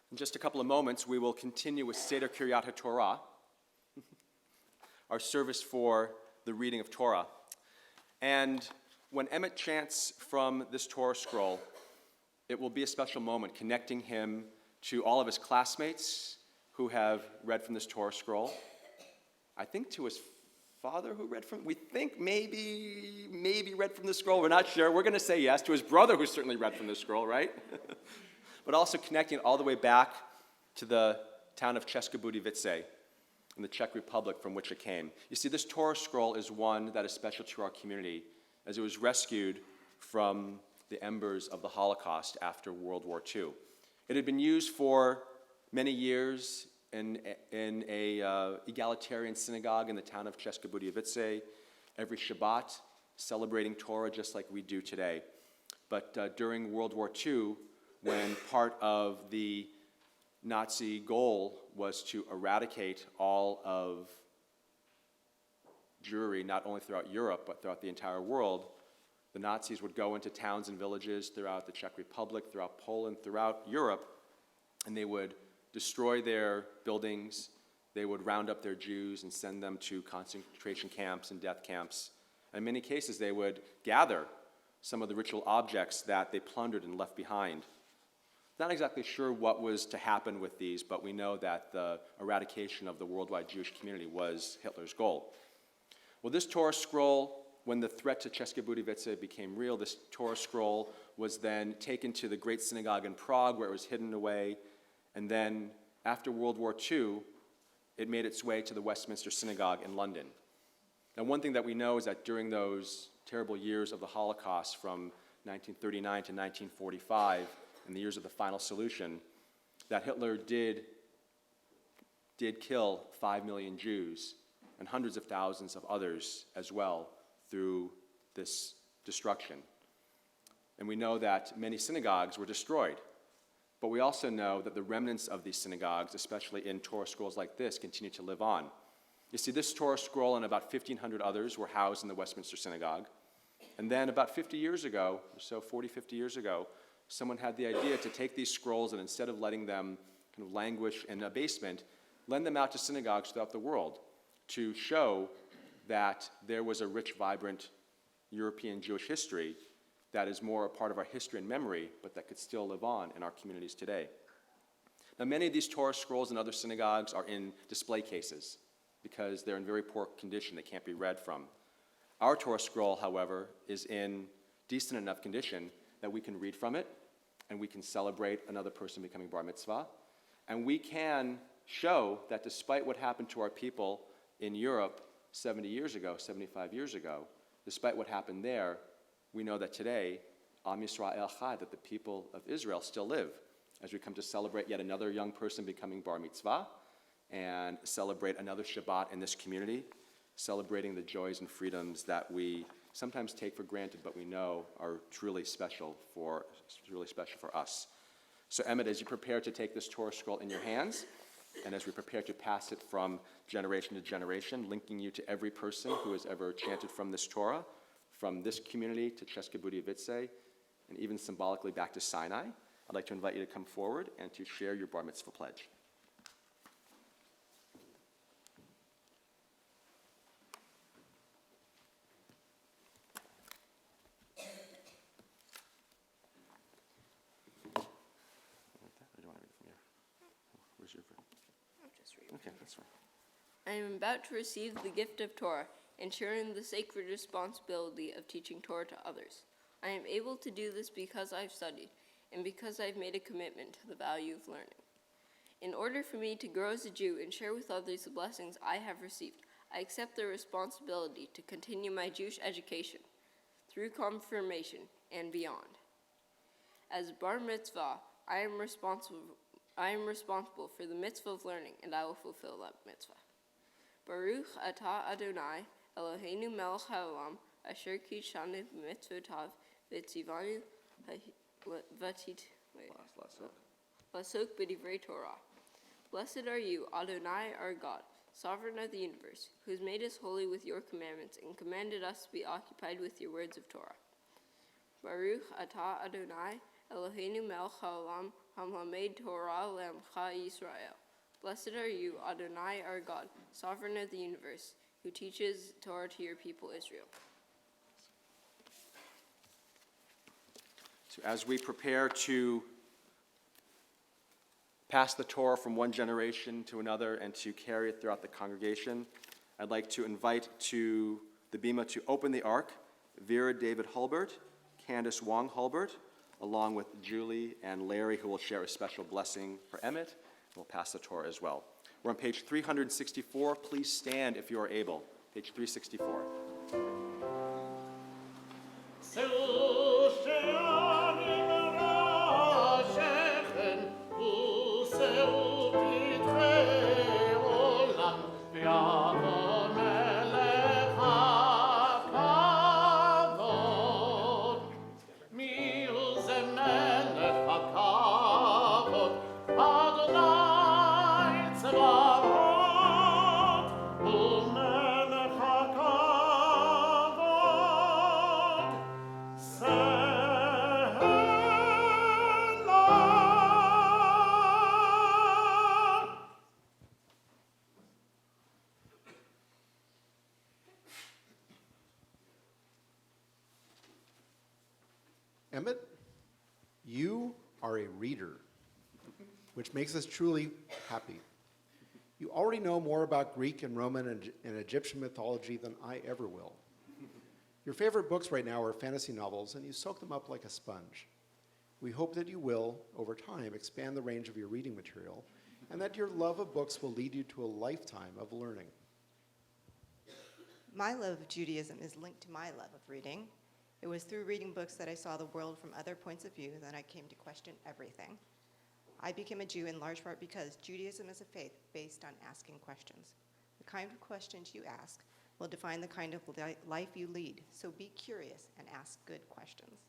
In just a couple of moments, we will continue with Seder Kiryat HaTorah, our service for the reading of Torah. And when Emmett chants from this Torah scroll, it will be a special moment connecting him to all of his classmates who have read from this Torah scroll. I think to his father who read from, we think maybe read from the scroll, we're not sure. We're going to say yes. To his brother who certainly read from the scroll, right? But also connecting all the way back to the town of České Budějovice in the Czech Republic from which it came. You see, this Torah scroll is one that is special to our community as it was rescued from the embers of the Holocaust after World War II. It had been used for many years in a egalitarian synagogue in the town of České Budějovice, every Shabbat, celebrating Torah just like we do today. But during World War II, when part of the Nazi goal was to eradicate all of Jewry, not only throughout Europe, but throughout the entire world, the Nazis would go into towns and villages throughout the Czech Republic, throughout Poland, throughout Europe, and they would destroy their buildings, they would round up their Jews and send them to concentration camps and death camps. In many cases, they would gather some of the ritual objects that they plundered and left behind. Not exactly sure what was to happen with these, but we know that the eradication of the worldwide Jewish community was Hitler's goal. Well, this Torah scroll, when the threat to České Budějovice became real, this Torah scroll was then taken to the Great Synagogue in Prague, where it was hidden away, and then after World War II, it made its way to the Westminster Synagogue in London. Now, one thing that we know is that during those terrible years of the Holocaust, from 1939 to 1945, in the years of the final solution, that Hitler did kill 5 million Jews and hundreds of thousands of others as well through this destruction. And we know that many synagogues were destroyed. But we also know that the remnants of these synagogues, especially in Torah scrolls like this, continue to live on. You see, this Torah scroll and about 1,500 others were housed in the Westminster Synagogue. And then about 50 years ago, or so 40, 50 years ago, someone had the idea to take these scrolls and instead of letting them kind of languish in a basement, lend them out to synagogues throughout the world to show that there was a rich, vibrant European Jewish history that is more a part of our history and memory, but that could still live on in our communities today. Now, many of these Torah scrolls in other synagogues are in display cases because they're in very poor condition. They can't be read from. Our Torah scroll, however, is in decent enough condition that we can read from it, and we can celebrate another person becoming bar mitzvah, and we can show that despite what happened to our people in Europe 70 years ago, 75 years ago, despite what happened there, we know that today, Am Yisrael Chai, that the people of Israel still live, as we come to celebrate yet another young person becoming bar mitzvah, and celebrate another Shabbat in this community, celebrating the joys and freedoms that we sometimes take for granted, but we know are truly special for us. So Emmett, as you prepare to take this Torah scroll in your hands, and as we prepare to pass it from generation to generation, linking you to every person who has ever chanted from this Torah, from this community to Cheskebudi-Vitze, and even symbolically back to Sinai, I'd like to invite you to come forward and to share your bar mitzvah pledge. Okay, that's fine. I am about to receive the gift of Torah, ensuring the sacred responsibility of teaching Torah to others. I am able to do this because I've studied, and because I've made a commitment to the value of learning. In order for me to grow as a Jew and share with others the blessings I have received, I accept the responsibility to continue my Jewish education through confirmation and beyond. As bar mitzvah, I am responsible for the mitzvah of learning, and I will fulfill that mitzvah. Baruch atah Adonai, Eloheinu melech haolam, asher kidshanu b'mitzvotav, v'tzivanu lasok b'divrei Torah. Blessed are you, Adonai, our God, sovereign of the universe, who has made us holy with your commandments and commanded us to be occupied with your words of Torah. Baruch atah Adonai, Eloheinu melech haolam, hamlamed Torah le'amcha Yisrael. Blessed are you, Adonai, our God, sovereign of the universe, who teaches Torah to your people Israel. So as we prepare to pass the Torah from one generation to another and to carry it throughout the congregation, I'd like to invite to the bima to open the ark Vera David Hulbert, Candace Wong Hulbert, along with Julie and Larry, who will share a special blessing for Emmett. We'll pass the Torah as well. We're on page 364. Please stand if you are able. Page 364. Emmett, you are a reader, which makes us truly happy. You already know more about Greek and Roman and Egyptian mythology than I ever will. Your favorite books right now are fantasy novels, and you soak them up like a sponge. We hope that you will, over time, expand the range of your reading material, and that your love of books will lead you to a lifetime of learning. My love of Judaism is linked to my love of reading. It was through reading books that I saw the world from other points of view that I came to question everything. I became a Jew in large part because Judaism is a faith based on asking questions. The kind of questions you ask will define the kind of life you lead, so be curious and ask good questions.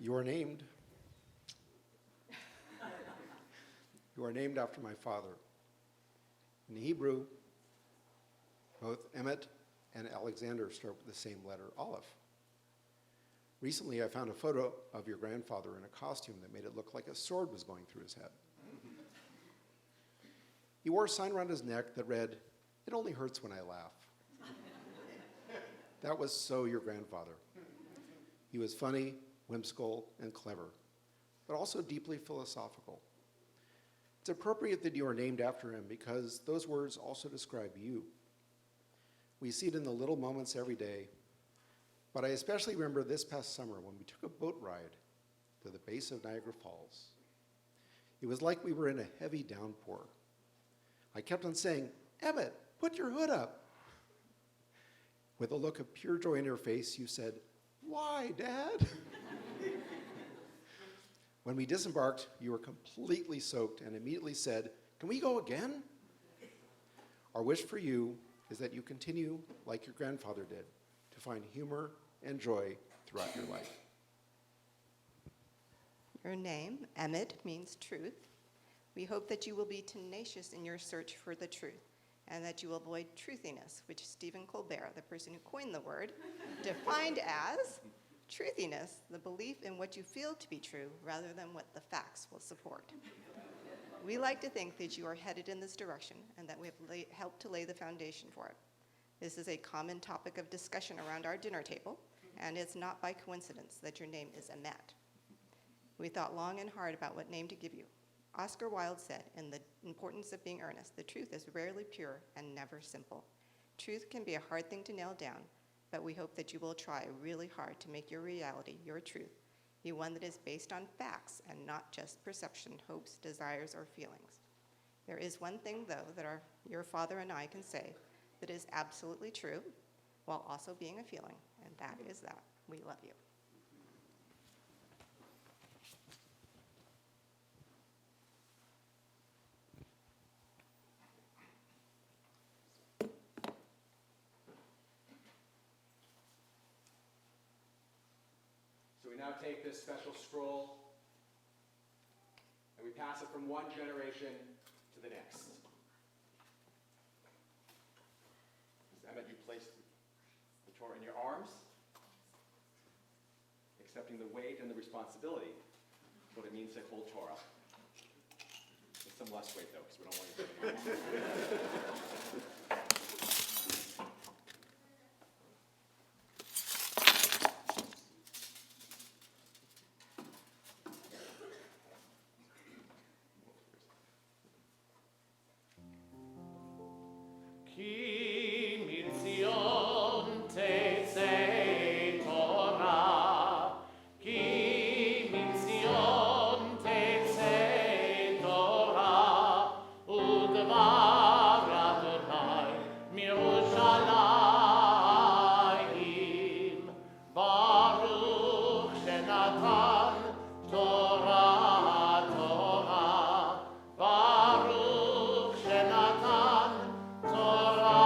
You are named. You are named after my father. In Hebrew, both Emmett and Alexander start with the same letter, Aleph. Recently, I found a photo of your grandfather in a costume that made it look like a sword was going through his head. He wore a sign around his neck that read, "It only hurts when I laugh." That was so your grandfather. He was funny, whimsical, and clever, but also deeply philosophical. It's appropriate that you are named after him because those words also describe you. We see it in the little moments every day, but I especially remember this past summer when we took a boat ride to the base of Niagara Falls. It was like we were in a heavy downpour. I kept on saying, Emmett, put your hood up. With a look of pure joy in your face, you said, why, Dad? When we disembarked, you were completely soaked and immediately said, can we go again? Our wish for you is that you continue, like your grandfather did, to find humor and joy throughout your life. Your name, Emmett, means truth. We hope that you will be tenacious in your search for the truth, and that you will avoid truthiness, which Stephen Colbert, the person who coined the word, defined as truthiness, the belief in what you feel to be true rather than what the facts will support. We like to think that you are headed in this direction and that we have helped to lay the foundation for it. This is a common topic of discussion around our dinner table, and it's not by coincidence that your name is Emmett. We thought long and hard about what name to give you. Oscar Wilde said, in The Importance of Being Earnest, the truth is rarely pure and never simple. Truth can be a hard thing to nail down, but we hope that you will try really hard to make your reality, your truth, be one that is based on facts and not just perception, hopes, desires, or feelings. There is one thing, though, that your father and I can say that is absolutely true while also being a feeling, and that is that we love you. So we now take this special scroll and we pass it from one generation to the next. Emmett, you place the Torah in your arms, accepting the weight and the responsibility of what it means to hold Torah. With some less weight, though, because we don't want you to do it. Ki mitzion tetzei Torah, ki mitzion tetzei Torah, udvar Adonai mirushalayim, baruch shenatan Torah, Torah, baruch shenatan Torah.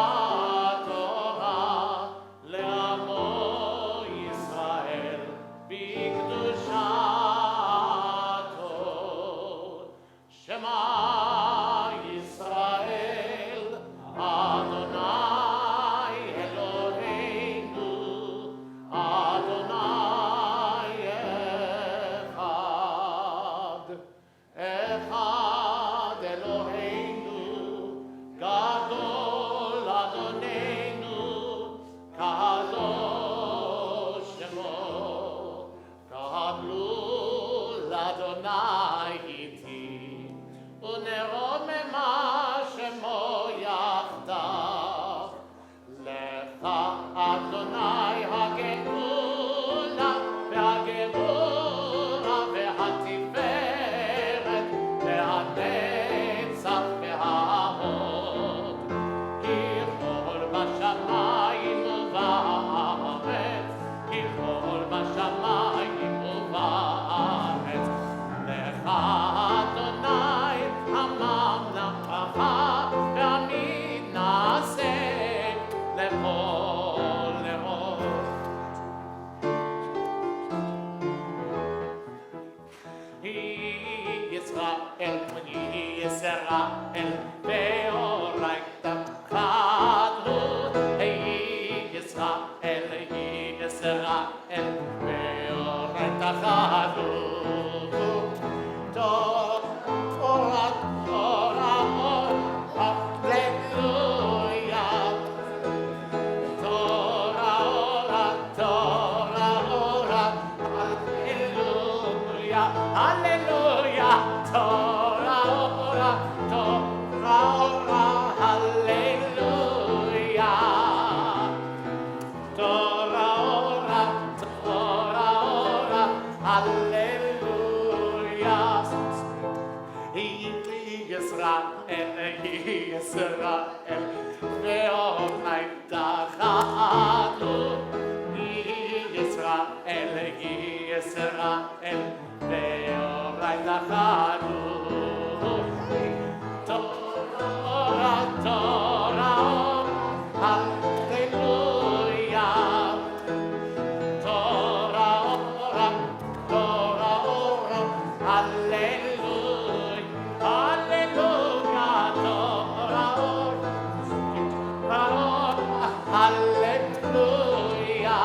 Hallelujah.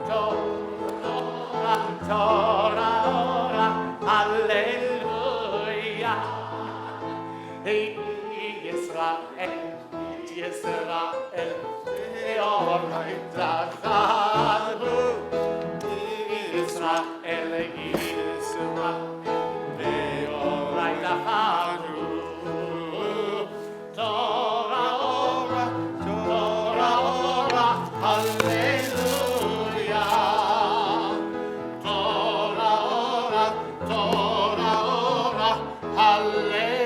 Torah, Torah, Hallelujah. Yisrael, Yisrael, Eorai Tachanu. Yisrael, Yisrael, Eorai Tachanu. Torah, ora, Torah, ora, Hallelujah. Torah, ora, Torah, ora, Hallelujah.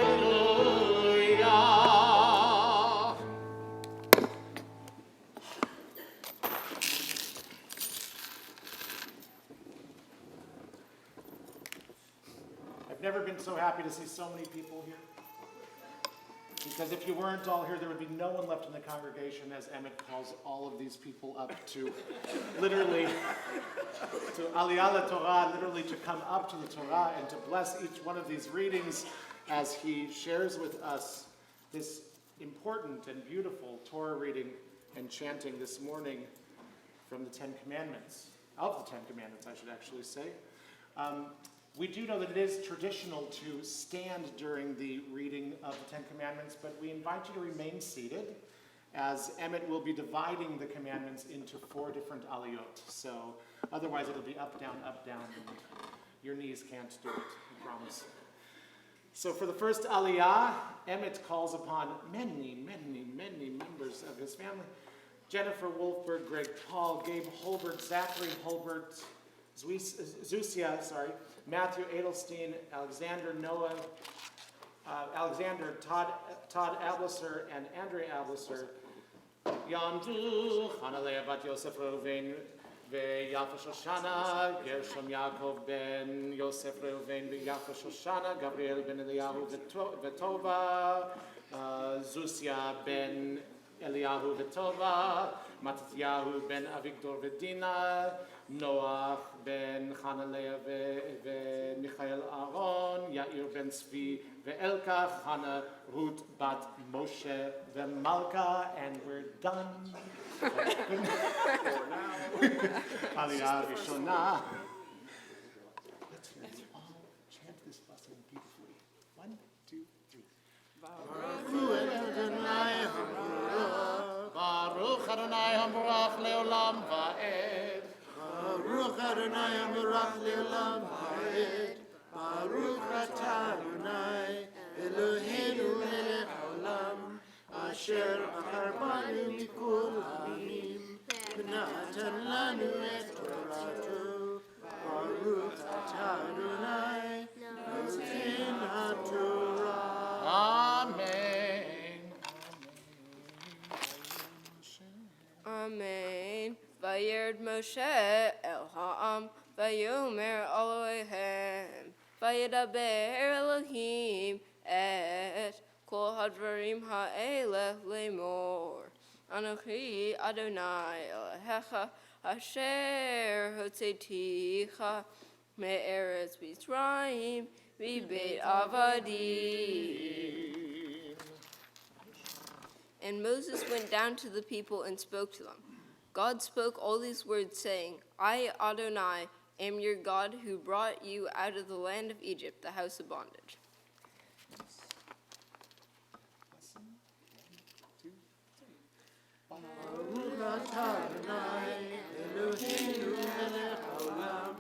I've never been so happy to see so many people here. Because if you weren't all here, there would be no one left in the congregation, as Emmett calls all of these people up to literally, to Aliyah LaTorah, literally to come up to the Torah and to bless each one of these readings as he shares with us this important and beautiful Torah reading and chanting this morning from the Ten Commandments, of the Ten Commandments, I should actually say. We do know that it is traditional to stand during the reading of the Ten Commandments, but we invite you to remain seated, as Emmett will be dividing the commandments into 4 different aliyot. So otherwise it'll be up, down, and your knees can't do it, I promise. So for the first aliyah, Emmett calls upon many members of his family. Jennifer Wolfberg, Greg Paul, Gabe Holbert, Zachary Holbert, Zusia, Matthew Edelstein, Alexander Noah, Alexander Todd Ablisser, and Andrea Ablisser. Yamdu, Hanalea bat Yosef Reuven, Ve'Yafa Shoshana, Gershom Yaakov ben Yosef Reuven, Ve'Yafa Shoshana, Gabriel ben Eliyahu Vetova, Zusia ben Eliyahu Vetova, Matityahu ben Avigdor Vedina, Noach ben Hanalea ve'Michael Aaron, Yair ben Tzvi ve'Elka, Hannah, Ruth bat Moshe ve'Malka, and we're done. Aliyah Rishonah. Let's all chant this blessing beautifully. 1, 2, 3. Baruch Adonai Hamurach Leolam Va'ed. Baruch Adonai Hamurach Leolam Va'ed. Baruch Atah Adonai Eloheinu melech haolam asher bachar banu mikol ha'amim v'natan lanu et torato. Baruch Atah Adonai noten haTorah. Amen. Amen. Vayerd Moshe el ha'am, vayomer Elohem, vayedaber Elohim et kol hadvarim ha'eleh lemor. Anochi Adonai Elohecha asher hotzeticha me'eretz Mitzrayim v'beit avadim. And Moses went down to the people and spoke to them. God spoke all these words, saying, I, Adonai, am your God who brought you out of the land of Egypt, the house of bondage. Baruch Atah Adonai Eloheinu melech haolam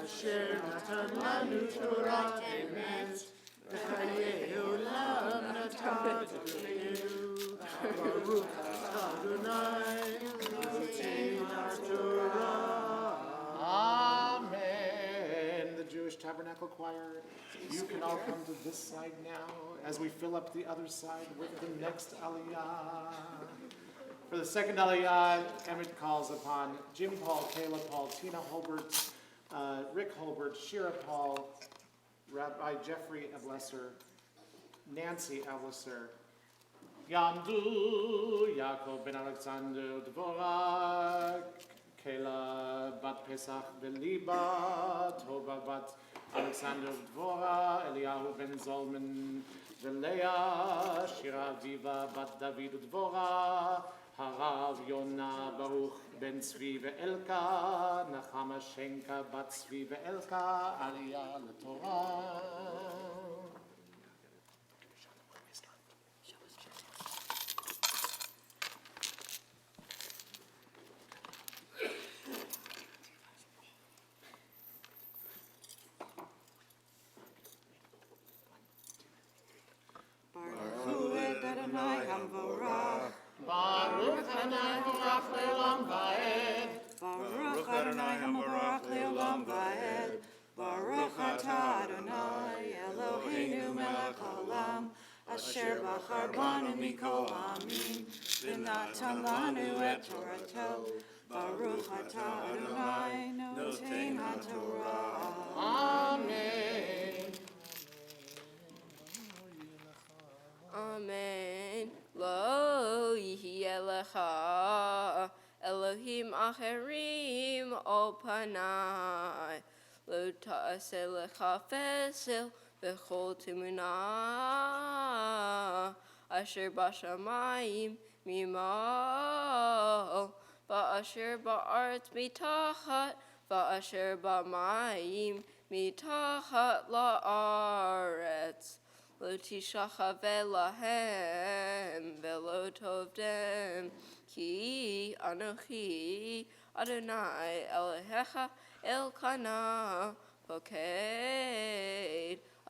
asher natan lanu Torah emet v'chayei olam natan v'leinu. Baruch Atah Adonai noten haTorah. Amen. The Jewish Tabernacle Choir, you can all come to this side now as we fill up the other side with the next aliyah. For the second aliyah, Emmett calls upon Jim Paul, Kayla Paul, Tina Holbert, Rick Holbert, Shira Paul, Rabbi Jeffrey Ableser, Nancy Ableser, Yamdu, Yaakov ben Alexander Dvorak, Kayla bat Pesach ben Liba, Toba bat Alexander Dvora, Eliyahu ben Zolman, ולאה, שירה אביבה, בת דוד ודבורה, הרב יונה ברוך בן צבי ואלקה, נחמה שנקה בת צבי ואלקה, עלייה לתורה. Baruch Adonai Havarach Le'olam Va'ed. Baruch Adonai Havarach Le'olam Va'ed. Baruch Atah Adonai Eloheinu melech haolam, asher bachar banu mikol ha'amim, v'natan lanu et Torato. Baruch Atah Adonai noten haTorah. Amen. Amen. Lo yihye lecha Elohim acherim al panai. Lo ta'aseh lecha fesel bechol timunah. Asher bashamayim mimal. Va'asher ba'aretz mitachat. Va'asher ba'mayim mitachat la'aretz. Lo tishachaveh lahem velo tovdem, ki anochi Adonai Elohecha Elkanah poked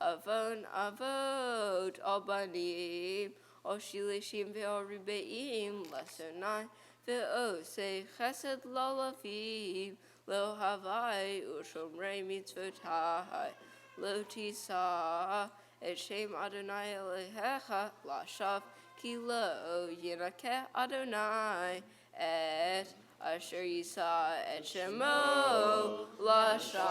avon avot al banim al shilishim ve'al ribeim lesonai ve'osei chesed lalavim lo havai u'shomrei mitzvotai lo tisa et Shem Adonai Elohecha lashav ki lo yinakeh Adonai et asher yisa et shemo lashav.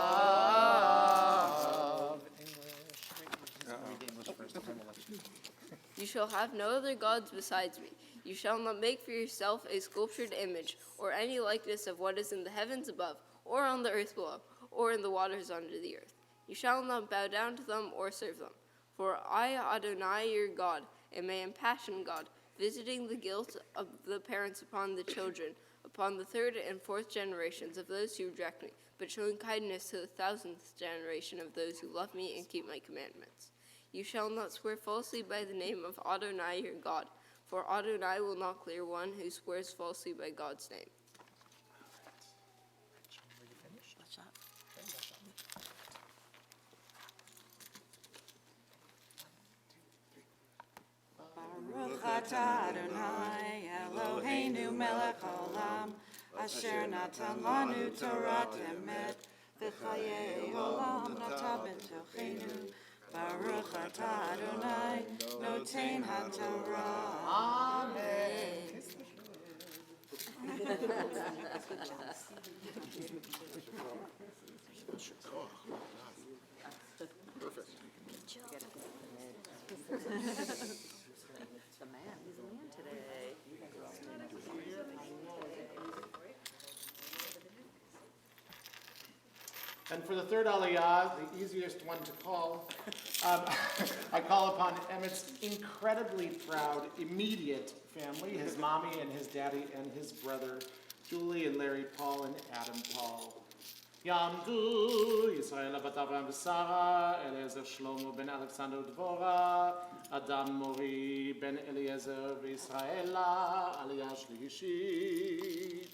You shall have no other gods besides me. You shall not make for yourself a sculptured image or any likeness of what is in the heavens above, or on the earth below, or in the waters under the earth. You shall not bow down to them or serve them. For I, Adonai, your God, am an impassioned God, visiting the guilt of the parents upon the children, upon the third and fourth generations of those who reject me, but showing kindness to the thousandth generation of those who love me and keep my commandments. You shall not swear falsely by the name of Adonai, your God, for Adonai will not clear one who swears falsely by God's name. Baruch atah Adonai Eloheinu melech haolam, asher natan lanu Torat emet, v'chayei olam nata b'tochenu. Baruch atah Adonai noten haTorah. Amen. And for the third aliyah, the easiest one to call, I call upon Emmett's incredibly proud immediate family, his mommy and his daddy and his brother, Julie and Larry Paul and Adam Paul. Yamdu, Yisrael bat Avraham v'Sara, Eliezer Shlomo ben Alexander Dvora, Adam Mori ben Eliezer v'Yisraela, aliyah shlishit.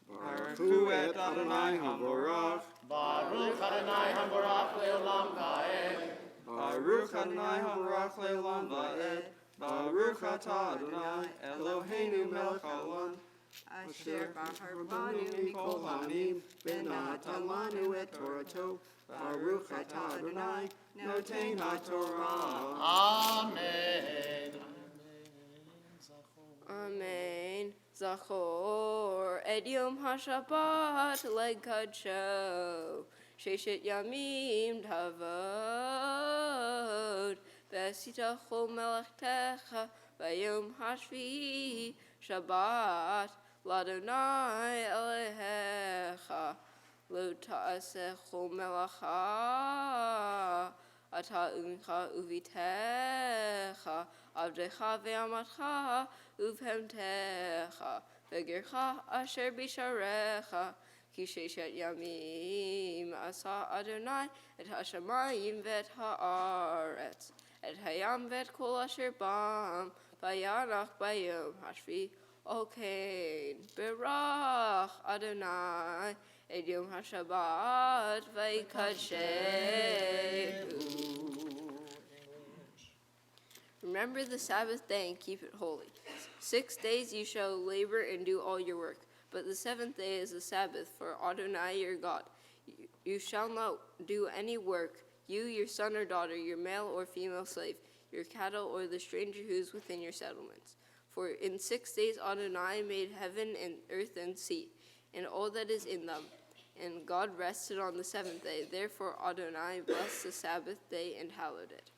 Baruch et Adonai Havorach. Baruch Adonai Havorach le'olam va'ed. Baruch Adonai Havorach le'olam va'ed. Baruch atah Adonai Eloheinu melech haolam, asher bachar banu mikol ha'amim, v'natan lanu et Torato. Baruch atah Adonai noten haTorah. Amen. Amen. Zachor et Yom HaShabbat legadsho, Sheshet Yamim Tavod, V'asita chol melechtecha, V'yom HaShvi'i Shabbat L'Adonai Elohecha, lo ta'aseh chol melacha, ata uncha uvitecha, avdecha ve'amatcha, uvhemtecha, ve'gercha asher bisharecha, ki sheshet yamim asa Adonai et hashamayim vet haaretz, et hayam vet kol asher bam, vayanach bayom hashvi okain, berach Adonai et yom hashabbat vayikadshehu. Remember the Sabbath day and keep it holy. 6 days you shall labor and do all your work, but the seventh day is the Sabbath for Adonai your God. You shall not do any work, you, your son or daughter, your male or female slave, your cattle, or the stranger who is within your settlements. For in 6 days Adonai made heaven and earth and sea, and all that is in them. And God rested on the seventh day. Therefore Adonai blessed the Sabbath day and hallowed it.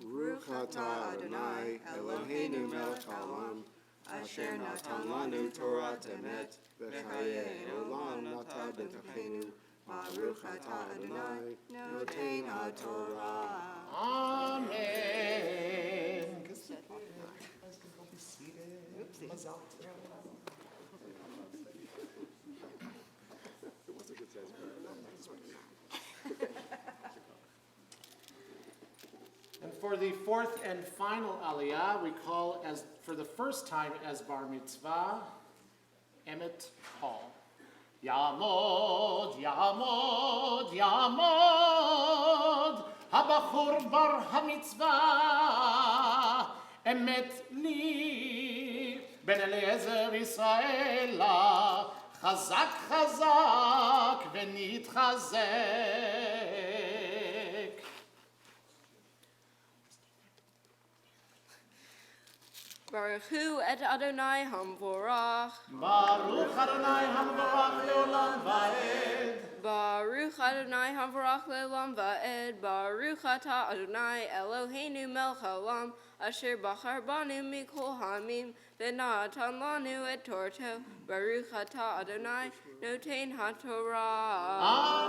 Baruch atah Adonai Eloheinu melech haolam, asher natan lanu Torah emet, v'chayei olam natan b'tochenu. Baruch atah Adonai noten haTorah. Amen. And for the fourth and final aliyah, we call as for the first time as bar mitzvah, Emmett Hall. Yamod, Yamod, Yamod, Habachur bar hamitzvah, Emet li, Ben Eliezer Yisraela, Chazak, Chazak, Venit Chazek. Baruch hu et Adonai hamvorach. Baruch Adonai hamvorach leolam va'ed. Baruch Adonai hamvorach leolam va'ed. Baruch atah Adonai Eloheinu melech haolam, asher bachar banu mikol hamim, v'natan lanu et torto. Baruch atah Adonai noten haTorah.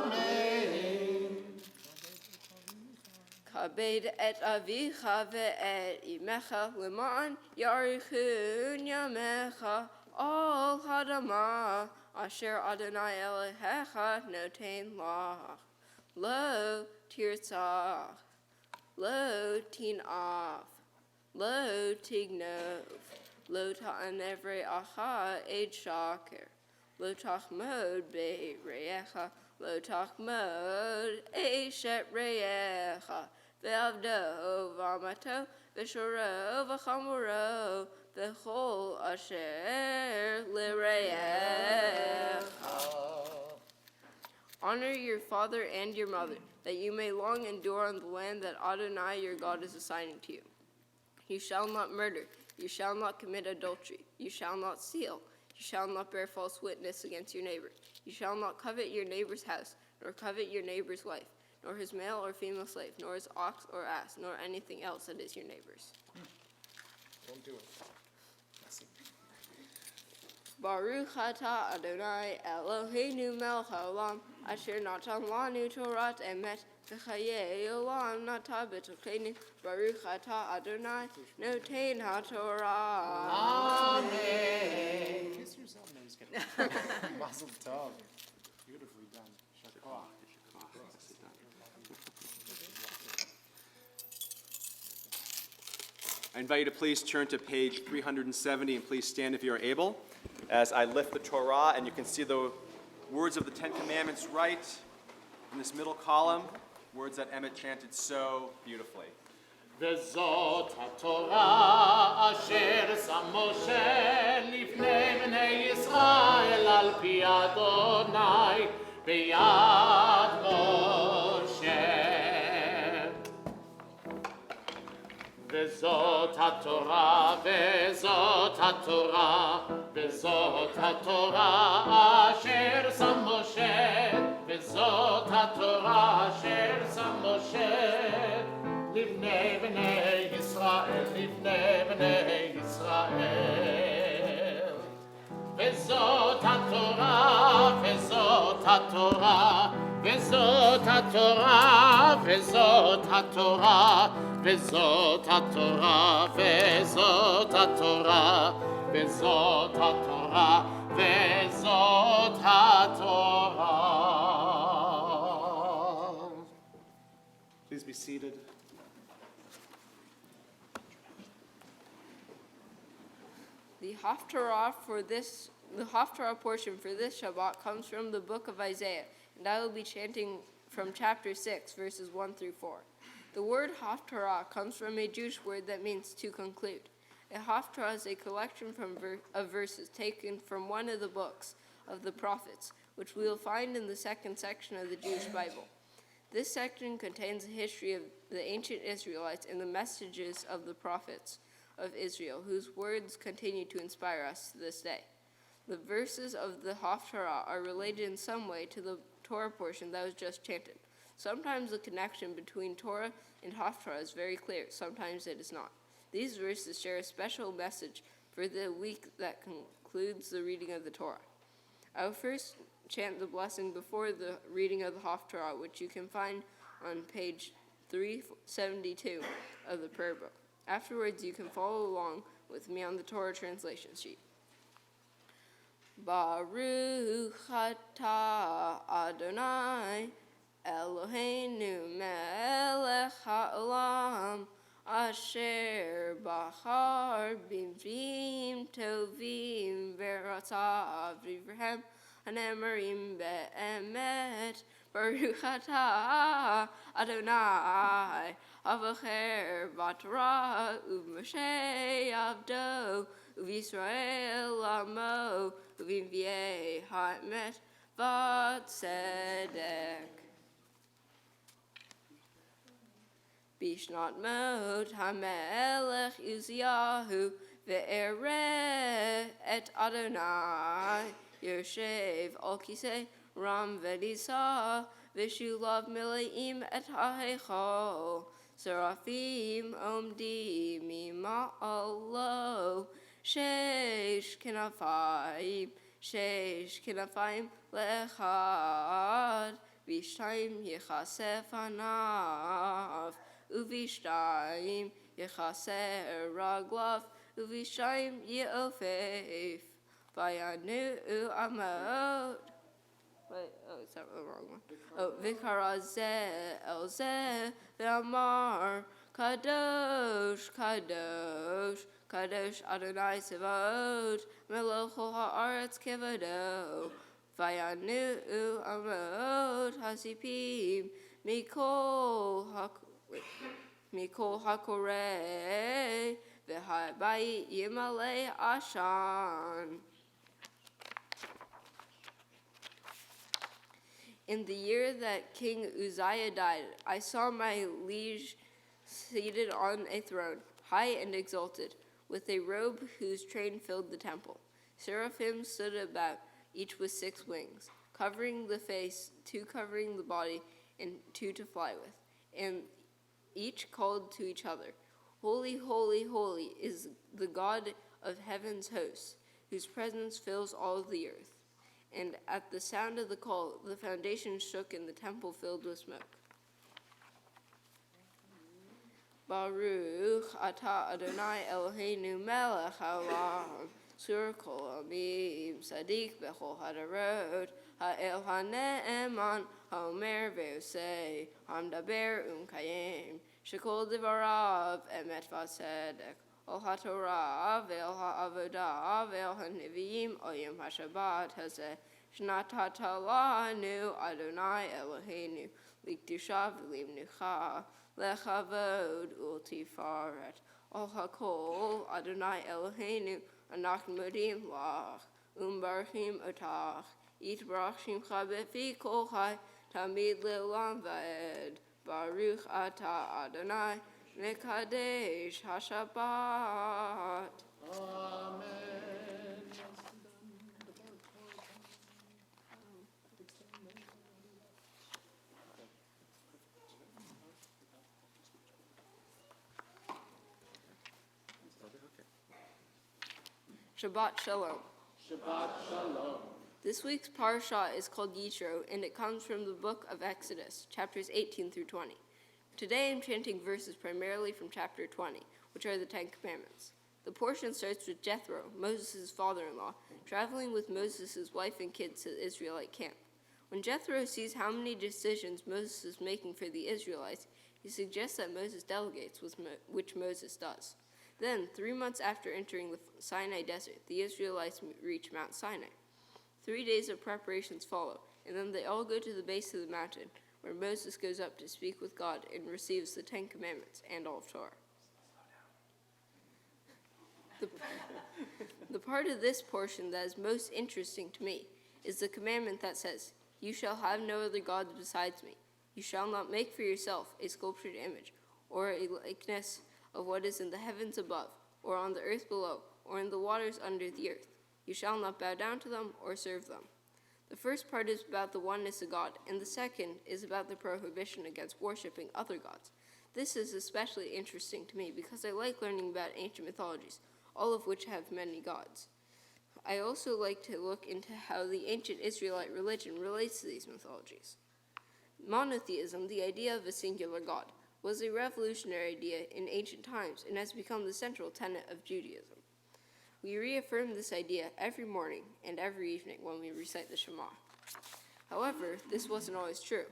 Amen. Kabed et avicha ve'et imecha leman yarichun yamecha al hadama asher Adonai Elohecha noten lach. Lo tirtzach, lo tinaf, lo tignov, lo ta'anevre acha eid shaker, lo tachmod be'reyecha, lo tachmod eshet reyecha, ve'avdo v'amato, ve'shoro v'chamuro, ve'chol asher l'reyecha. Honor your father and your mother, that you may long endure on the land that Adonai your God is assigning to you. You shall not murder, you shall not commit adultery, you shall not steal, you shall not bear false witness against your neighbor. You shall not covet your neighbor's house, nor covet your neighbor's wife, nor his male or female slave, nor his ox or ass, nor anything else that is your neighbor's. Don't do it. Baruch atah Adonai Eloheinu melech haolam, asher natan lanu Torah emet, v'chayei olam natan b'tochenu. Baruch atah Adonai noten haTorah. Amen. Kiss yourself. No, just kidding. Mazel tov. Beautifully done. Shakoach. I invite you to please turn to page 370 and please stand if you are able as I lift the Torah, and you can see the words of the Ten Commandments right in this middle column, words that Emmett chanted so beautifully. וזאת התורה אשר שם משה לפני בני ישראל על פי אדוני ביד משה. וזאת התורה, וזאת התורה, וזאת התורה אשר שם משה, וזאת וזאת התורה אשר שם משה לבני בני ישראל, לבני בני ישראל. וזאת התורה, וזאת התורה, וזאת התורה, וזאת התורה, וזאת התורה, וזאת התורה, וזאת התורה, וזאת התורה. Please be seated. The Haftarah portion for this Shabbat comes from the book of Isaiah, and I will be chanting from chapter 6, verses 1 through 4. The word Haftarah comes from a Jewish word that means to conclude. A Haftarah is a collection of verses taken from one of the books of the prophets, which we will find in the second section of the Jewish Bible. This section contains the history of the ancient Israelites and the messages of the prophets of Israel, whose words continue to inspire us to this day. The verses of the Haftarah are related in some way to the Torah portion that was just chanted. Sometimes the connection between Torah and Haftarah is very clear, sometimes it is not. These verses share a special message for the week that concludes the reading of the Torah. I will first chant the blessing before the reading of the Haftarah, which you can find on page 372 of the prayer book. Afterwards, you can follow along with me on the Torah translation sheet. Baruch atah Adonai Eloheinu melech haolam asher bachar b'mvim tovim v'ratzav v'vrhem hanemarim be'emet. Baruch atah Adonai Avacher v'Torah u'Moshe avdo u'Yisrael amo u'V'nviei ha'emet v'tzedek. Bishnat mot hamelech Uziyahu ve'ereh et Adonai Yoshev al kisei ram v'nisa v'shulav mileim et ha'heichol seraphim omdim mima'alo shesh kenafayim lechad v'shtayim yechasef anav u'v'shtayim yechaser raglav u'v'shtayim ye'ofef v'yanu amot. Wait, is that the wrong one? V'karazeh elzeh v'amar kadosh kadosh kadosh Adonai Sevot melocho ha'aretz kevodo v'yanu amot hasipim mikol hakorei v'ha'bayit yimalei ashan. In the year that King Uzziah died, I saw my liege seated on a throne, high and exalted, with a robe whose train filled the temple. Seraphim stood about, each with 6 wings, covering the face, 2 covering the body, and 2 to fly with. And each called to each other, Holy, holy, holy is the God of heaven's hosts, whose presence fills all the earth. And at the sound of the call, the foundation shook and the temple filled with smoke. Baruch atah Adonai Eloheinu melech haolam sur kol amim sadik bechol hadarot ha'el ha'ne'eman ha'omer ve'osei ha'mdaber u'mkayem shekol divarav emet v'tzedek ol ha'torah ve'el ha'avodah ve'el ha'neviim oyem ha'shabbat hazeh shnatata lanu Adonai Eloheinu likdusha v'limnucha lechavod ultifaret ol hakol Adonai Eloheinu anak modim lach umbarchim otach itbarach shimcha befi kol chai tamid le'olam va'ed baruch atah Adonai mekadesh hashabbat. Amen. Shabbat Shalom. Shabbat Shalom. This week's parashah is called Yitro, and it comes from the book of Exodus, chapters 18 through 20. Today I'm chanting verses primarily from chapter 20, which are the Ten Commandments. The portion starts with Jethro, Moses' father-in-law, traveling with Moses' wife and kids to the Israelite camp. When Jethro sees how many decisions Moses is making for the Israelites, he suggests that Moses delegates, which Moses does. Then, 3 months after entering the Sinai desert, the Israelites reach Mount Sinai. 3 days of preparations follow, and then they all go to the base of the mountain, where Moses goes up to speak with God and receives the Ten Commandments and all of Torah. The part of this portion that is most interesting to me is the commandment that says, "You shall have no other gods besides me. You shall not make for yourself a sculptured image, or a likeness of what is in the heavens above, or on the earth below, or in the waters under the earth. You shall not bow down to them or serve them." The first part is about the oneness of God, and the second is about the prohibition against worshiping other gods. This is especially interesting to me because I like learning about ancient mythologies, all of which have many gods. I also like to look into how the ancient Israelite religion relates to these mythologies. Monotheism, the idea of a singular God, was a revolutionary idea in ancient times and has become the central tenet of Judaism. We reaffirm this idea every morning and every evening when we recite the Shema. However, this wasn't always true.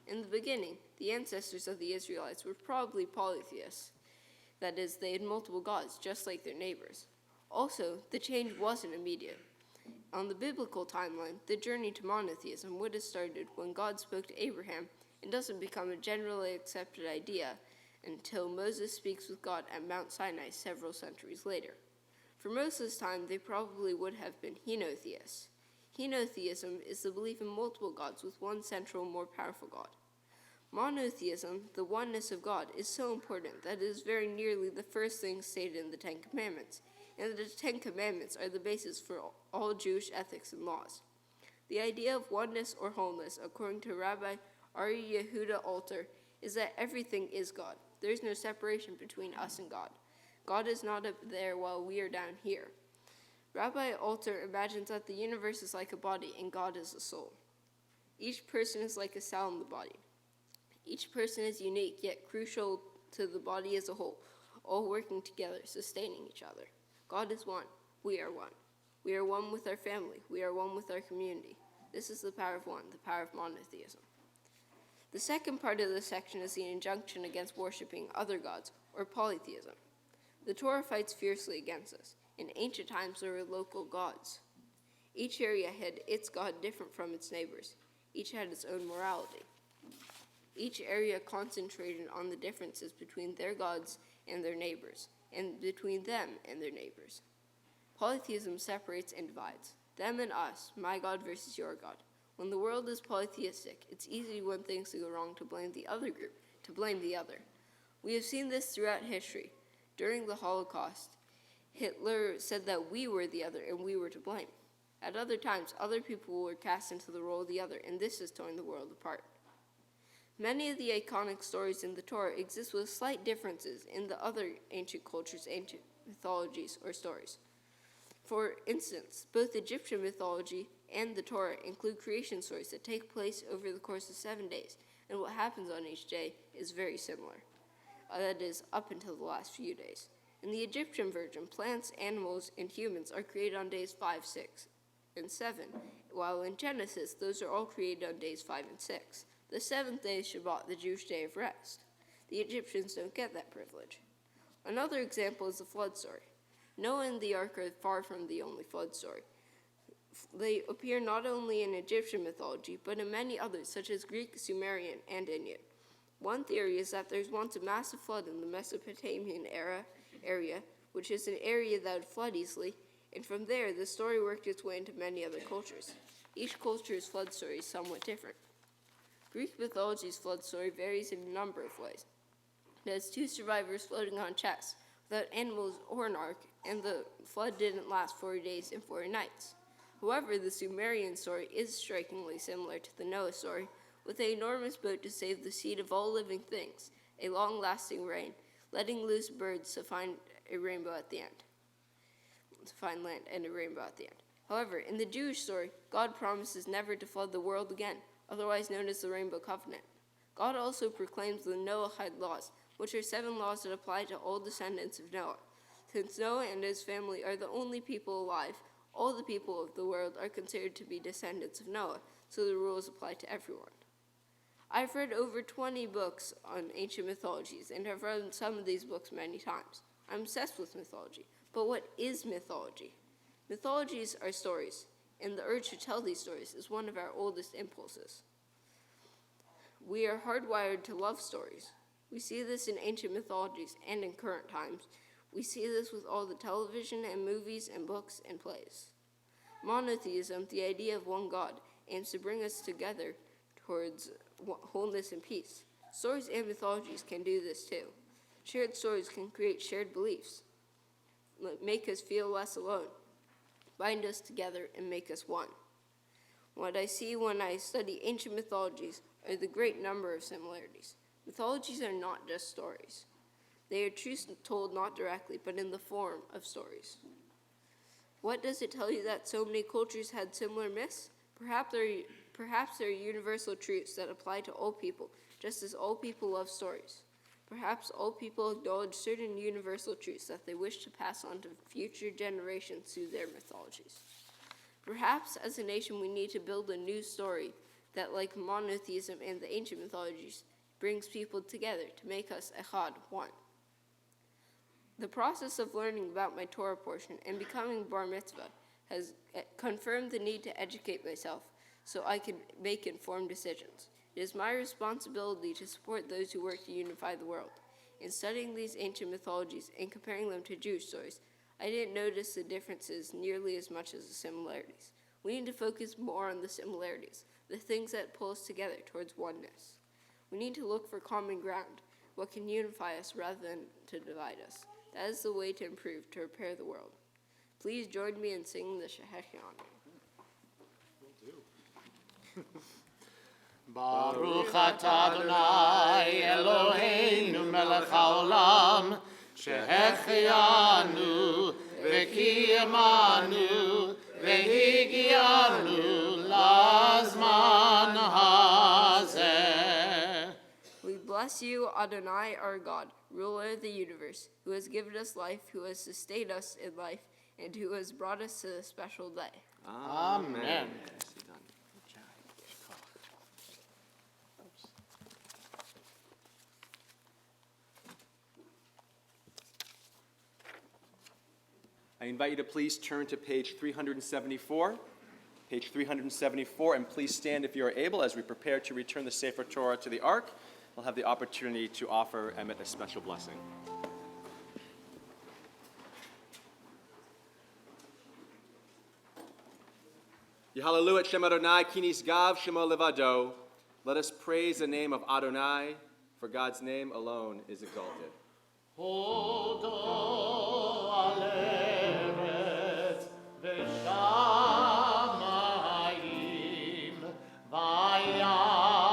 In the beginning, the ancestors of the Israelites were probably polytheists. That is, they had multiple gods, just like their neighbors. Also, the change wasn't immediate. On the biblical timeline, the journey to monotheism would have started when God spoke to Abraham and doesn't become a generally accepted idea until Moses speaks with God at Mount Sinai several centuries later. For Moses' time, they probably would have been henotheists. Henotheism is the belief in multiple gods with one central, more powerful God. Monotheism, the oneness of God, is so important that it is very nearly the first thing stated in the Ten Commandments, and the Ten Commandments are the basis for all Jewish ethics and laws. The idea of oneness or wholeness, according to Rabbi Ari Yehuda Alter, is that everything is God. There is no separation between us and God. God is not up there while we are down here. Rabbi Alter imagines that the universe is like a body and God is a soul. Each person is like a cell in the body. Each person is unique yet crucial to the body as a whole, all working together, sustaining each other. God is one. We are one. We are one with our family. We are one with our community. This is the power of one, the power of monotheism. The second part of this section is the injunction against worshiping other gods, or polytheism. The Torah fights fiercely against this. In ancient times, there were local gods. Each area had its god different from its neighbors. Each had its own morality. Each area concentrated on the differences between their gods and their neighbors, and between them and their neighbors. Polytheism separates and divides. Them and us, my God versus your God. When the world is polytheistic, it's easy when things go wrong to blame the other group, to blame the other. We have seen this throughout history. During the Holocaust, Hitler said that we were the other and we were to blame. At other times, other people were cast into the role of the other, and this has torn the world apart. Many of the iconic stories in the Torah exist with slight differences in the other ancient cultures, ancient mythologies, or stories. For instance, both Egyptian mythology and the Torah include creation stories that take place over the course of 7 days, and what happens on each day is very similar. That is, up until the last few days. In the Egyptian version, plants, animals, and humans are created on days 5, 6, and 7, while in Genesis, those are all created on days 5 and 6. The seventh day is Shabbat, the Jewish day of rest. The Egyptians don't get that privilege. Another example is the flood story. Noah and the ark are far from the only flood story. They appear not only in Egyptian mythology, but in many others, such as Greek, Sumerian, and Indian. One theory is that there's once a massive flood in the Mesopotamian area, which is an area that would flood easily, and from there, the story worked its way into many other cultures. Each culture's flood story is somewhat different. Greek mythology's flood story varies in a number of ways. It has 2 survivors floating on chests, without animals or an ark, and the flood didn't last 40 days and 40 nights. However, the Sumerian story is strikingly similar to the Noah story, with an enormous boat to save the seed of all living things, a long-lasting rain, letting loose birds to find a rainbow at the end. to find land and a rainbow at the end. However, in the Jewish story, God promises never to flood the world again, otherwise known as the Rainbow Covenant. God also proclaims the Noahide laws, which are 7 laws that apply to all descendants of Noah. Since Noah and his family are the only people alive, all the people of the world are considered to be descendants of Noah, so the rules apply to everyone. I've read over 20 books on ancient mythologies and have read some of these books many times. I'm obsessed with mythology. But what is mythology? Mythologies are stories, and the urge to tell these stories is one of our oldest impulses. We are hardwired to love stories. We see this in ancient mythologies and in current times. We see this with all the television and movies and books and plays. Monotheism, the idea of one God, aims to bring us together towards wholeness and peace. Stories and mythologies can do this too. Shared stories can create shared beliefs, make us feel less alone, bind us together, and make us one. What I see when I study ancient mythologies are the great number of similarities. Mythologies are not just stories. They are truths told not directly, but in the form of stories. What does it tell you that so many cultures had similar myths? Perhaps there are universal truths that apply to all people, just as all people love stories. Perhaps all people acknowledge certain universal truths that they wish to pass on to future generations through their mythologies. Perhaps as a nation we need to build a new story that, like monotheism and the ancient mythologies, brings people together to make us echad, one. The process of learning about my Torah portion and becoming bar mitzvah has confirmed the need to educate myself so I can make informed decisions. It is my responsibility to support those who work to unify the world. In studying these ancient mythologies and comparing them to Jewish stories, I didn't notice the differences nearly as much as the similarities. We need to focus more on the similarities, the things that pull us together towards oneness. We need to look for common ground, what can unify us rather than to divide us. That is the way to improve, to repair the world. Please join me in singing the Shehechion. Baruch atah Adonai Eloheinu melech haolam shehechianu v'kiyamanu v'higianu lazman hazeh. We bless you, Adonai, our God, ruler of the universe, who has given us life, who has sustained us in life, and who has brought us to this special day. Amen. I invite you to please turn to page 374. Page 374, and please stand if you are able as we prepare to return the Sefer Torah to the Ark. We'll have the opportunity to offer Emmett a special blessing. Yehalelu et Shem Adonai ki nisgav shemo levado. Let us praise the name of Adonai, for God's name alone is exalted. Hodo aleret v'shamayim vayarem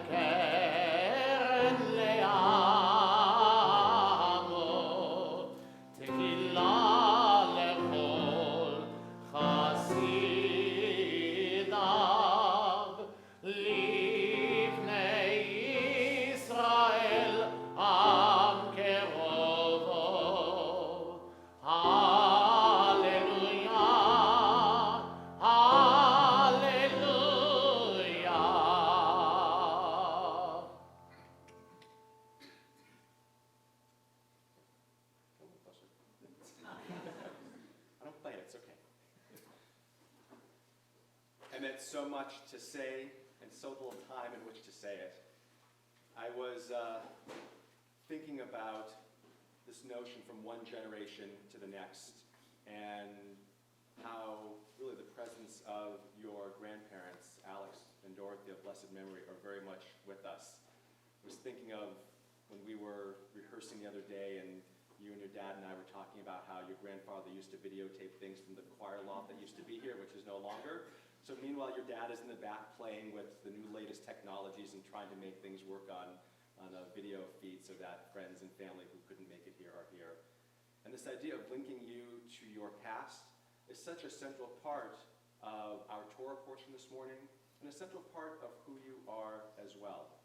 keren le'amo tehillah lechol chasidav livnei Yisrael am kerovo. Hallelujah, hallelujah. I don't play it, it's okay. And it's so much to say and so little time in which to say it. I was thinking about this notion from one generation to the next and how really the presence of your grandparents, Alex and Dorothy of blessed memory, are very much with us. I was thinking of when we were rehearsing the other day and you and your dad and I were talking about how your grandfather used to videotape things from the choir loft that used to be here, which is no longer. So meanwhile, your dad is in the back playing with the new latest technologies and trying to make things work on a video feed so that friends and family who couldn't make it here are here. And this idea of linking you to your past is such a central part of our Torah portion this morning, and a central part of who you are as well.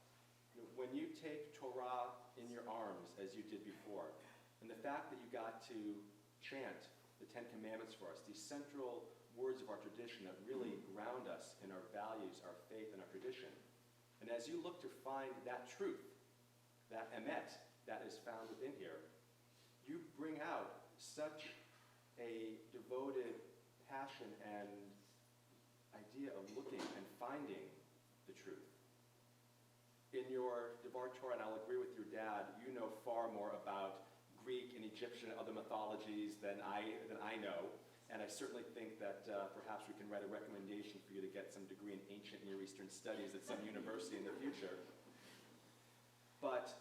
When you take Torah in your arms, as you did before, and the fact that you got to chant the Ten Commandments for us, these central words of our tradition that really ground us in our values, our faith, and our tradition. And as you look to find that truth, that emet that is found within here, you bring out such a devoted passion and idea of looking and finding the truth. In your Devar Torah, and I'll agree with your dad, you know far more about Greek and Egyptian and other mythologies than I know. And I certainly think that perhaps we can write a recommendation for you to get some degree in ancient Near Eastern studies at some university in the future. But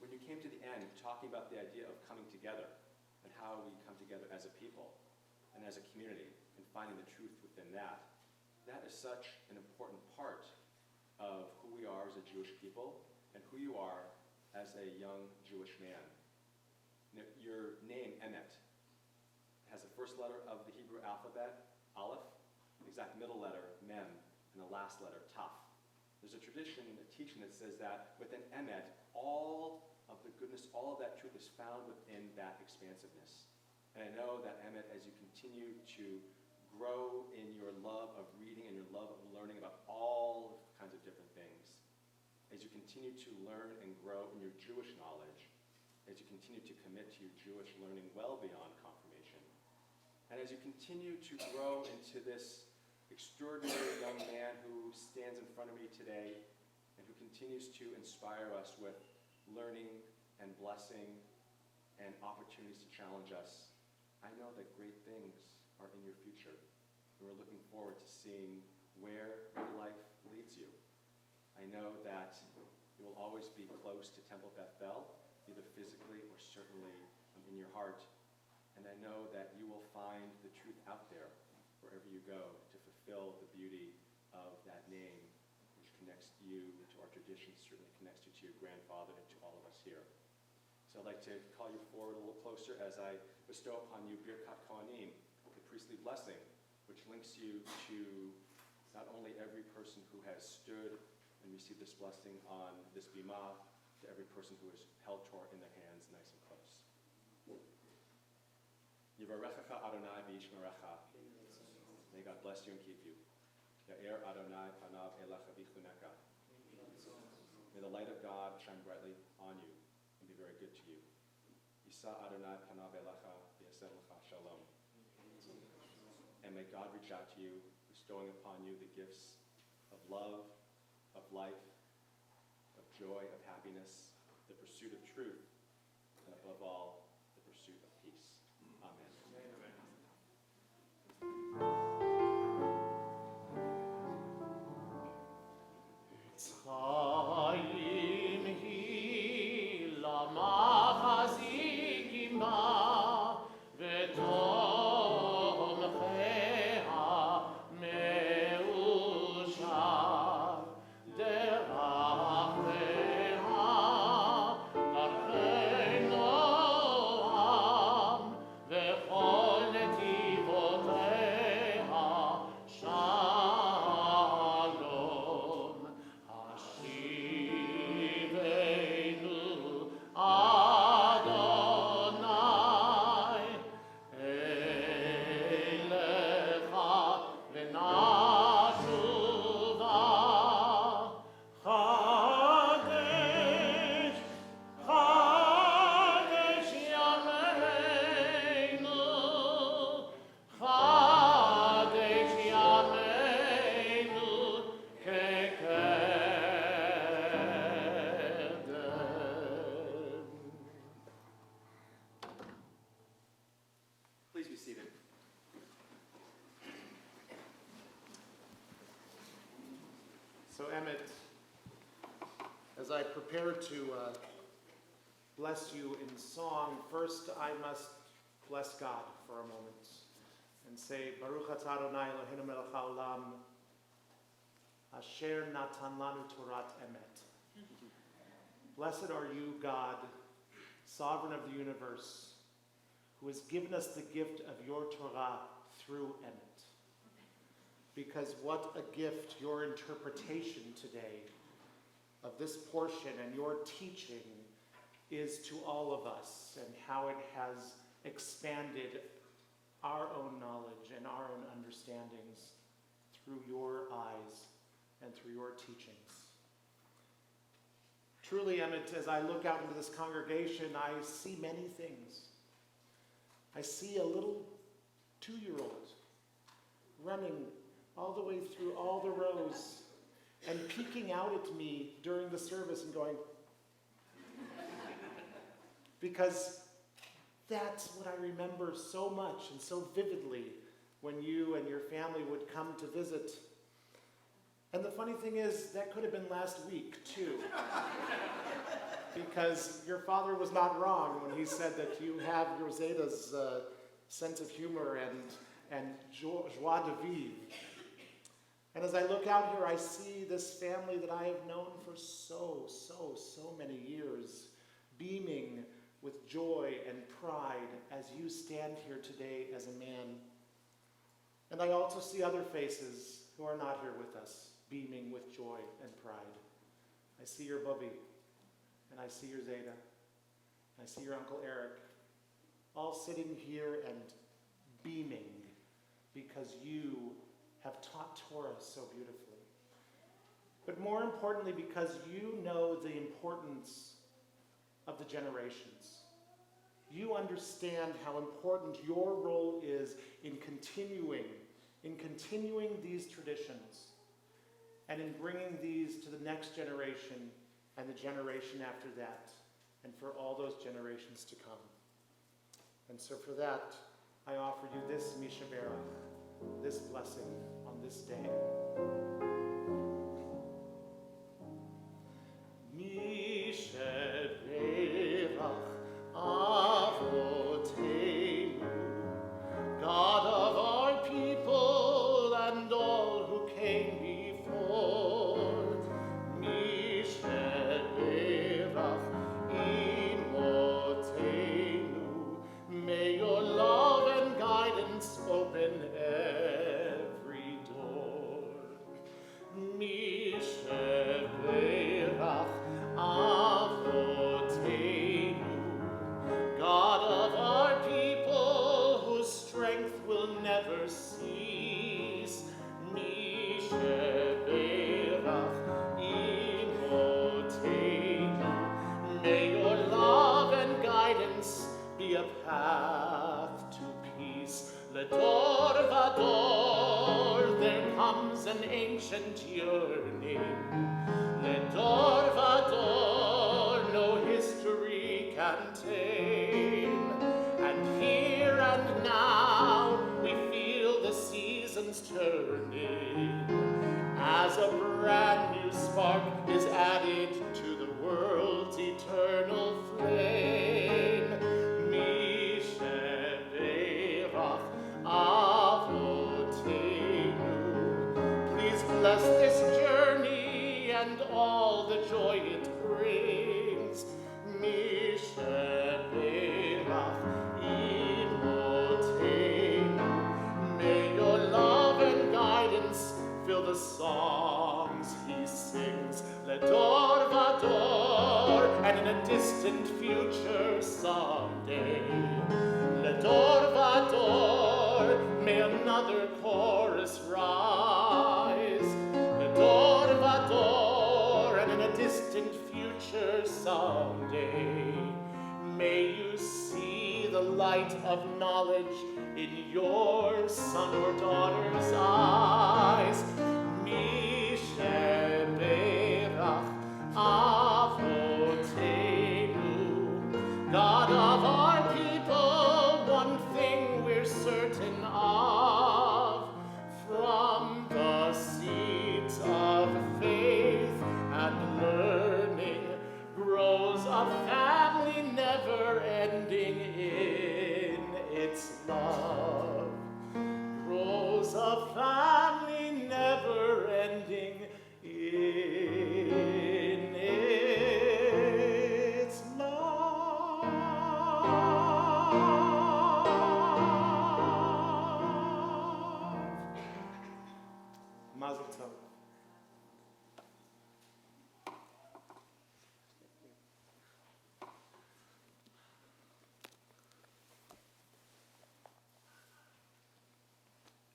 when you came to the end, talking about the idea of coming together and how we come together as a people and as a community and finding the truth within that, that is such an important part of who we are as a Jewish people and who you are as a young Jewish man. Your name, Emet, has the first letter of the Hebrew alphabet, Aleph, the exact middle letter, Mem, and the last letter, Taf. There's a tradition, a teaching that says that within Emet, all of the goodness, all of that truth is found within that expansiveness. And I know that Emet, as you continue to grow in your love of reading and your love of learning about all kinds of different things, as you continue to learn and grow in your Jewish knowledge, as you continue to commit to your Jewish learning well beyond confirmation, and as you continue to grow into this extraordinary young man who stands in front of me today and who continues to inspire us with learning and blessing and opportunities to challenge us, I know that great things are in your future. And we're looking forward to seeing where your life leads you. I know that you will always be close to Temple Beth Bel, either physically or certainly in your heart. And I know that you will find the truth out there wherever you go to fulfill the beauty of that name, which connects you to our traditions, certainly connects you to your grandfather and to all of us here. So I'd like to call you forward a little closer as I bestow upon you Birkat Kohanim, the priestly blessing, which links you to not only every person who has stood and received this blessing on this bima, to every person who has held Torah in their hands nice and close. Yivarechecha Adonai v'yishmerecha. May God bless you and keep you. Ya'er Adonai panav elecha v'chuneka. May the light of God shine brightly on you and be very good to you. Yisa Adonai panav elecha v'yasem lecha shalom. And may God reach out to you, bestowing upon you the gifts of love, of life, of joy, of happiness, the pursuit of truth, and above all, the pursuit of peace. Amen. Chaim hi lamachazikim ba v'tom cheha me'ushar derach darchei noam v'chol netivoteha shalom. Hashivenu Adonai elecha v'nashuva Chadesh, Chadesh Yameinu, Chadesh Yameinu kekedem. Please be seated. So Emmett, as I prepare to bless you in song, first I must bless God for a moment and say, Baruch atah Adonai Eloheinu melech haolam, asher natan lanu Torat emet. Blessed are you, God, sovereign of the universe, who has given us the gift of your Torah through Emmett. Because what a gift your interpretation today of this portion and your teaching is to all of us, and how it has expanded our own knowledge and our own understandings through your eyes and through your teachings. Truly, Emmett, as I look out into this congregation, I see many things. I see a little 2-year-old running all the way through all the rows and peeking out at me during the service and going, because that's what I remember so much and so vividly when you and your family would come to visit. And the funny thing is, that could have been last week, too. Because your father was not wrong when he said that you have Rosetta's sense of humor and joie de vivre. And as I look out here, I see this family that I have known for so many years, beaming with joy and pride as you stand here today as a man. And I also see other faces who are not here with us, beaming with joy and pride. I see your Bubby, and I see your Zeta, and I see your Uncle Eric, all sitting here and beaming because you have taught Torah so beautifully. But more importantly, because you know the importance of the generations. You understand how important your role is in continuing these traditions and in bringing these to the next generation and the generation after that, and for all those generations to come. And so for that, I offer you this Misha Berach, this blessing on this day. Misha Berach Avotenu, God of our people and all who came before. Misha Berach Imotenu, may your love and guidance open every door. Misha Berach Avotenu, God of our people, whose strength will never cease. Misha Berach Imotenu, may your love and guidance be a path to peace. Ledor vador, there comes an ancient yearning. Ledor vador, no history can tame. And here and now, we feel the seasons turning, as a brand new spark is added to the world's eternal flame. Misha Berach Avotenu, please bless this journey and all the joy it brings. Misha Berach Imotenu, may your love and guidance fill the songs he sings. Ledor vador, and in a distant future someday. Ledor vador, may another chorus rise. Ledor vador, and in a distant future someday, may you see the light of knowledge in your son or daughter's eyes. Misha Berach Avotenu, God of our people, one thing we're certain of, from the seeds of faith and learning grows a family never ending in its love. Grows a family never ending in its love.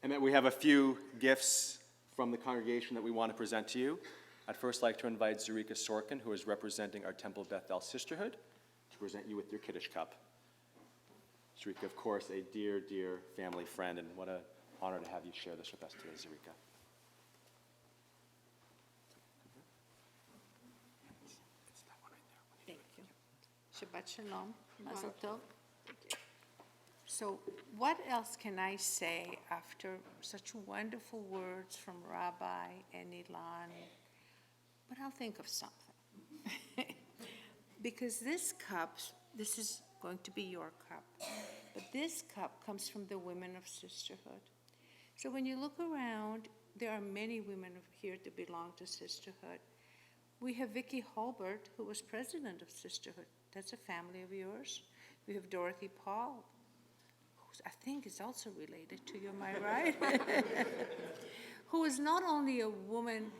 And then we have a few gifts from the congregation that we want to present to you. I'd first like to invite Zurika Sorkin, who is representing our Temple Bethel Sisterhood, to present you with your Kiddush cup. Zurika, of course, a dear, dear family friend, and what an honor to have you share this with us today, Zurika. Thank you. Shabbat Shalom, Mazel Tov. So what else can I say after such wonderful words from Rabbi and Ilan? But I'll think of something. Because this cup, this is going to be your cup, but this cup comes from the women of sisterhood. So when you look around, there are many women here that belong to sisterhood. We have Vicki Hulbert, who was president of sisterhood. That's a family of yours. We have Dorothy Paul, who I think is also related to you, am I right? Who is not only a woman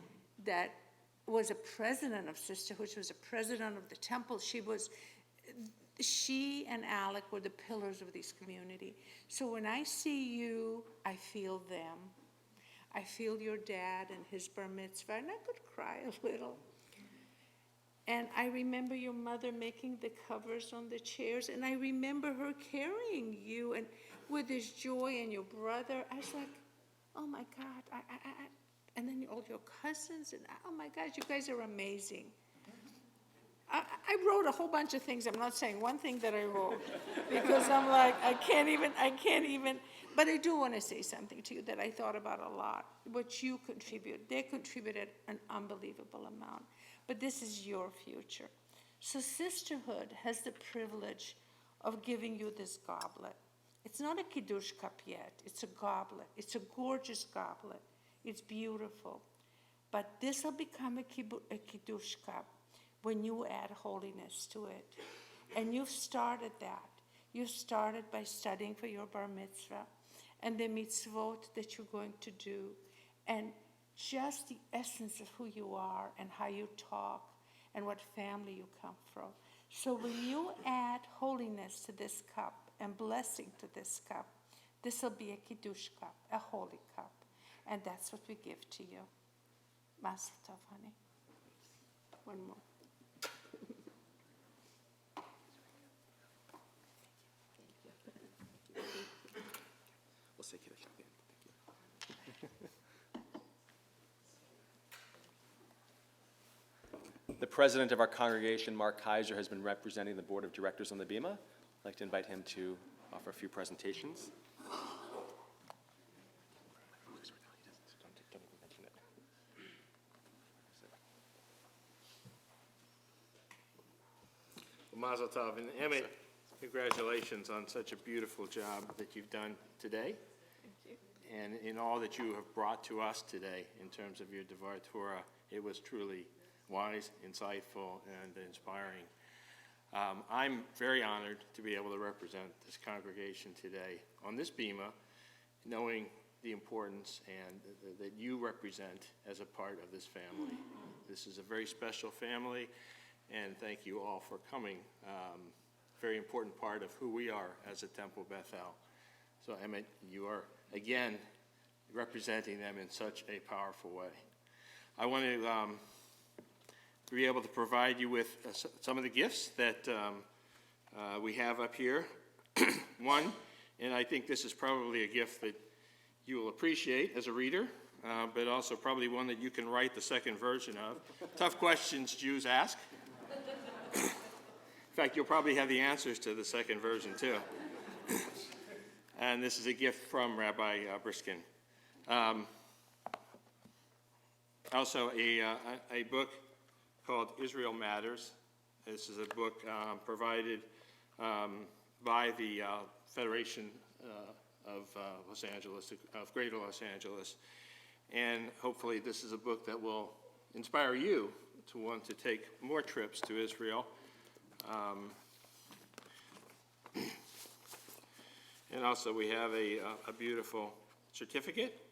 that was a president of sisterhood, she was a president of the temple. She and Alec were the pillars of this community. So when I see you, I feel them. I feel your dad and his bar mitzvah, and I could cry a little. And I remember your mother making the covers on the chairs, and I remember her carrying you and with this joy, and your brother. I was like, oh my God, and then all your cousins, and oh my God, you guys are amazing. I wrote a whole bunch of things. I'm not saying one thing that I wrote because I'm like, I can't even, but I do want to say something to you that I thought about a lot, what you contribute. They contributed an unbelievable amount, but this is your future. So sisterhood has the privilege of giving you this goblet. It's not a Kiddush cup yet. It's a goblet. It's a gorgeous goblet. It's beautiful. But this will become a Kiddush cup when you add holiness to it. And you've started that. You started by studying for your bar mitzvah and the mitzvot that you're going to do, and just the essence of who you are and how you talk and what family you come from. So when you add holiness to this cup and blessing to this cup, this will be a Kiddush cup, a holy cup. And that's what we give to you. Mazel tov, honey. One more. We'll say Kiddush at the end. Thank you. The president of our congregation, Mark Kaiser, has been representing the board of directors on the Bima. I'd like to invite him to offer a few presentations. Mazel tov. And Emmett, congratulations on such a beautiful job that you've done today. Thank you. And in all that you have brought to us today in terms of your Devar Torah. It was truly wise, insightful, and inspiring. I'm very honored to be able to represent this congregation today on this Bima, knowing the importance and that you represent as a part of this family. This is a very special family, and thank you all for coming. Very important part of who we are as a Temple Bethel. So Emmett, you are again representing them in such a powerful way. I want to be able to provide you with some of the gifts that we have up here. One, and I think this is probably a gift that you will appreciate as a reader, but also probably one that you can write the second version of. Tough questions Jews ask. In fact, you'll probably have the answers to the second version too. And this is a gift from Rabbi Briskin. Also, a book called Israel Matters. This is a book provided by the Federation of Los Angeles, of Greater Los Angeles. And hopefully this is a book that will inspire you to want to take more trips to Israel. And also we have a beautiful certificate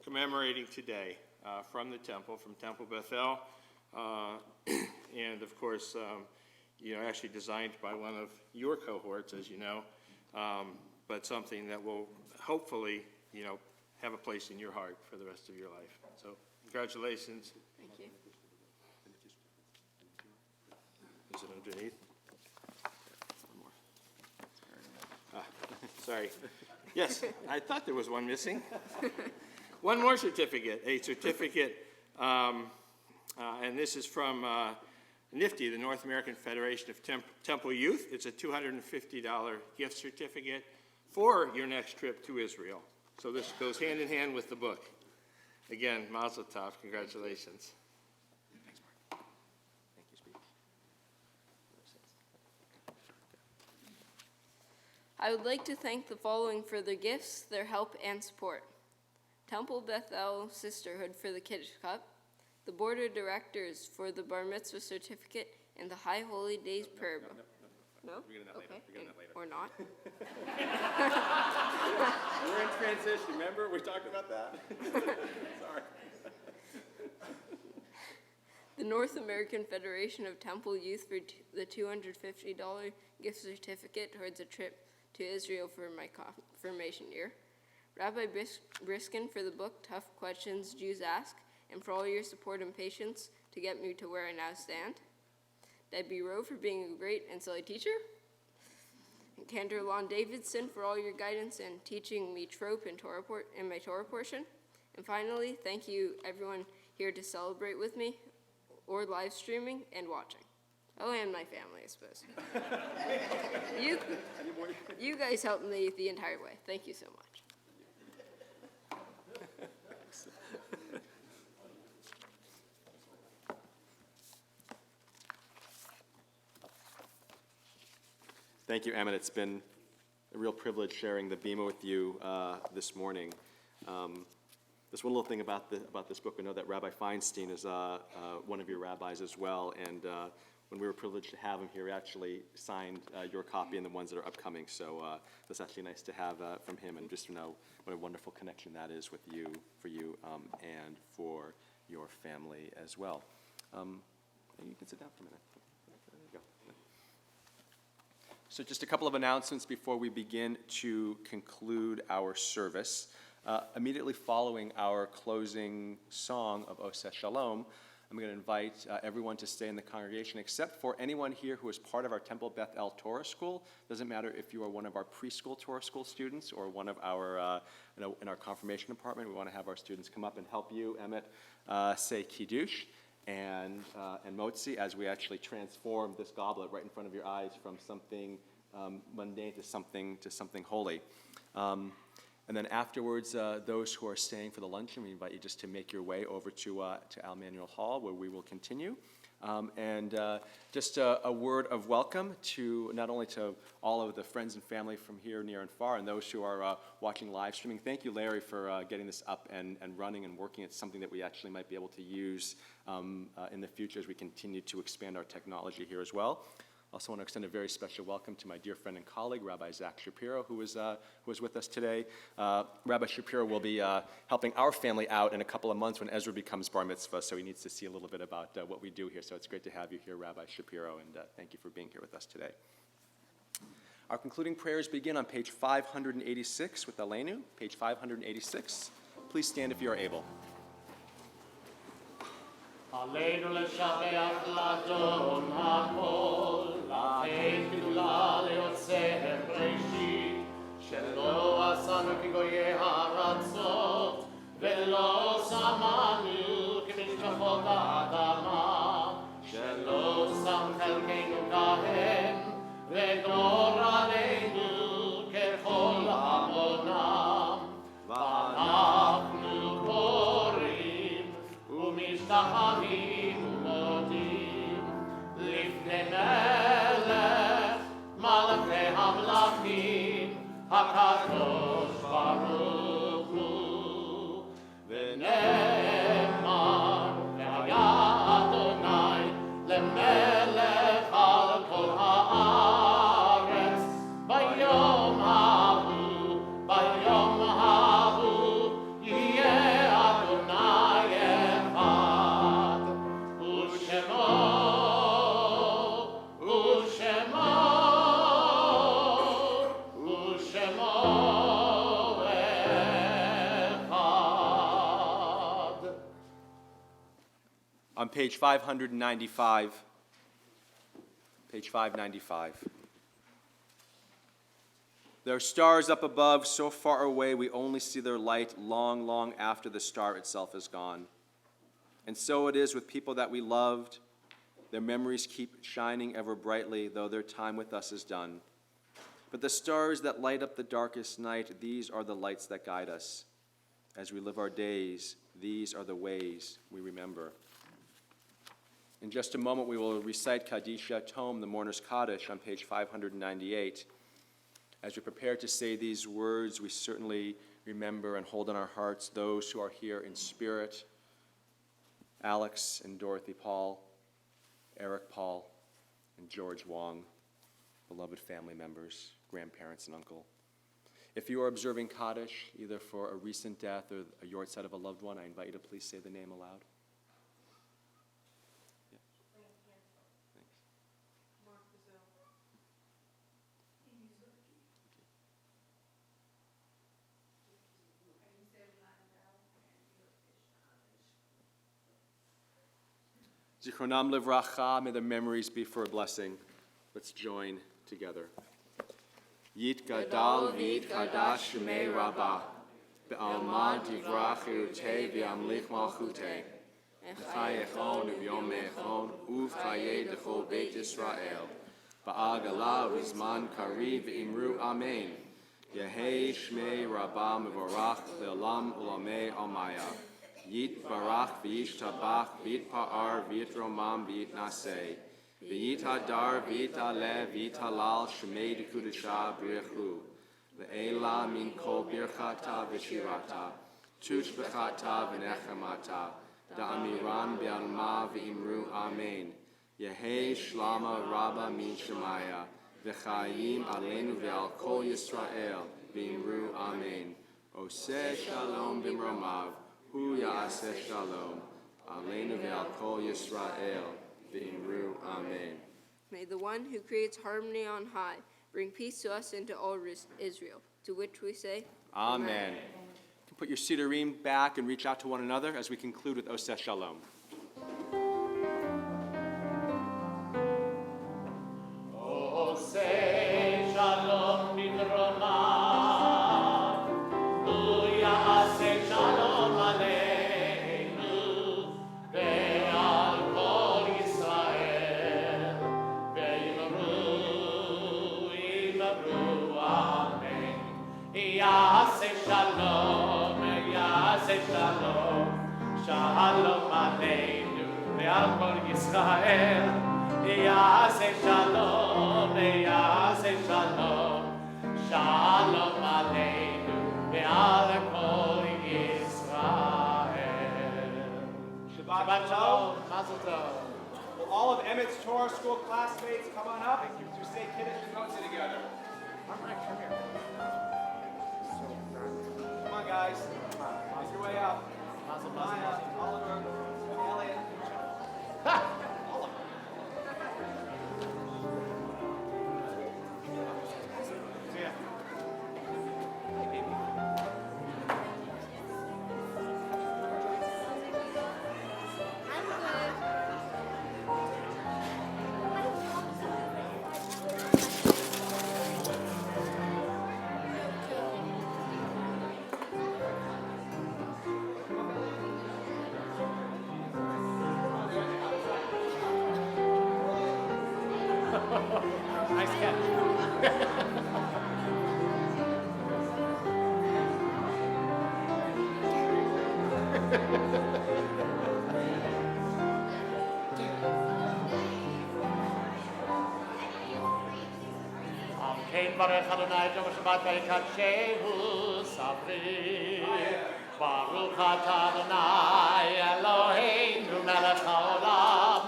commemorating today from the temple, from Temple Bethel, and of course, actually designed by one of your cohorts, as you know, but something that will hopefully, have a place in your heart for the rest of your life. So congratulations. Thank you. Is it underneath? Sorry. Yes, I thought there was one missing. One more certificate, a certificate, and this is from NIFTY, the North American Federation of Temple Youth. It's a $250 gift certificate for your next trip to Israel. So this goes hand in hand with the book. Again, Mazel Tov, congratulations. I would like to thank the following for their gifts, their help, and support. Temple Bethel Sisterhood for the Kiddush Cup, the Board of Directors for the Bar Mitzvah Certificate, and the High Holy Days Prayer Book. No? We're gonna Okay. We're gonna later. Or not. We're in transition, remember? We talked about that? Sorry. The North American Federation of Temple Youth for the $250 gift certificate towards a trip to Israel for my confirmation year. Rabbi Briskin for the book Tough Questions Jews Ask, and for all your support and patience to get me to where I now stand. Debbie Rowe for being a great and silly teacher. And cantordavidson for all your guidance and teaching me trope in my Torah portion. And finally, thank you everyone here to celebrate with me, or live streaming and watching. Oh, and my family, I suppose. You guys helped me the entire way. Thank you so much. Thank you, Emmett. It's been a real privilege sharing the Bima with you this morning. There's one little thing about this book. We know that Rabbi Feinstein is one of your rabbis as well, and when we were privileged to have him here, he actually signed your copy and the ones that are upcoming. So that's actually nice to have from him, and just to know what a wonderful connection that is with you, for you, and for your family as well. You can sit down for a minute. There you go. So just a couple of announcements before we begin to conclude our service. Immediately following our closing song of Oseh Shalom, I'm going to invite everyone to stay in the congregation, except for anyone here who is part of our Temple Beth El Torah School. Doesn't matter if you are one of our preschool Torah School students or one of our, in our confirmation department. We want to have our students come up and help you, Emmett, say Kiddush and Motzi, as we actually transform this goblet right in front of your eyes from something mundane to something holy. And then afterwards, those who are staying for the luncheon, we invite you just to make your way over to Al Manuel Hall, where we will continue. And just a word of welcome to not only to all of the friends and family from here, near and far, and those who are watching live streaming. Thank you, Larry, for getting this up and running and working. It's something that we actually might be able to use in the future as we continue to expand our technology here as well. Also want to extend a very special welcome to my dear friend and colleague, Rabbi Zach Shapiro, who is with us today. Rabbi Shapiro will be helping our family out in a couple of months when Ezra becomes bar mitzvah, so he needs to see a little bit about what we do here. So it's great to have you here, Rabbi Shapiro, and thank you for being here with us today. Our concluding prayers begin on page 586 with Aleinu, page 586. Please stand if you are able. עלינו לשבח לאדון הכל, לתת גדולה ליוצר בראשית, שלא עשנו כגויי הארצות, ולא שמנו כמשפחות האדמה, שלא שם חלקנו כהם, ודור עלינו ככל עמונם, ואנחנו קוראים ומשתחווים ומודים לפני מלך מלכי המלכים הקדוש ברוך הוא ונאמר והיה אדוני למלך על כל הארץ ביום ההוא יהיה אדוני אחד ושמו page 595. Page 595. There are stars up above, so far away we only see their light long, long after the star itself is gone. And so it is with people that we loved. Their memories keep shining ever brightly, though their time with us is done. But the stars that light up the darkest night, these are the lights that guide us. As we live our days, these are the ways we remember. In just a moment, we will recite Kadisha Tome, the Mourner's Kaddish, on page 598. As we prepare to say these words, we certainly remember and hold in our hearts those who are here in spirit: Alex and Dorothy Paul, Eric Paul, and George Wong, beloved family members, grandparents, and uncle. If you are observing Kaddish, either for a recent death or a yortzeit of a loved one, I invite you to please say the name aloud. Yeah. Thanks. Zichronam livracha, may their memories be for a blessing. Let's join together. Yit gadal v'yit kadash shmei rabbah, be'alma divrach irutei v'yamlich malchutei, v'chayechon v'yom mechon, uv'chayei d'chol beit Yisrael, ba'agala v'zman kari v'imru amen. Yehei shmei rabbah mevorach le'olam ulamei almaya. Yit barach v'yish tabach v'yit pa'ar v'yit romam v'yit naseh. V'yit hadar v'yit aleh v'yit halal shmei d'kudusha b'rechu. Ve'ela min kol birchata v'shirata. Tuch b'chata v'nechamata. Da'amiran be'alma v'imru amen. Yehei shlama rabba min shemaya. V'chayim aleinu ve'al kol Yisrael v'imru amen. Oseh shalom b'mromav. Hu ya'aseh shalom. Aleinu ve'al kol Yisrael. V'imru amen. May the one who creates harmony on high bring peace to us and to all Israel, to which we say, Amen. You can put your siddurim back and reach out to one another as we conclude with Oseh Shalom. Oseh shalom b'mromav, hu ya'aseh shalom aleinu, ve'al kol Yisrael, ve'imru amen. Ya'aseh shalom, shalom aleinu, ve'al kol Yisrael. Ya'aseh shalom, shalom aleinu, ve'al kol Yisrael. Shabbat shalom, mazel tov. Will all of Emmett's Torah School classmates come on up to say Kiddush and Motzi together? Come here. Come on, guys. Make your way up. Maya, Oliver, Elliot. Nice catch. Kein Baruch Adonai Yom Shabbat Vayikadshehu Sabri. Baruch Atah Adonai Eloheinu Melech Haolam.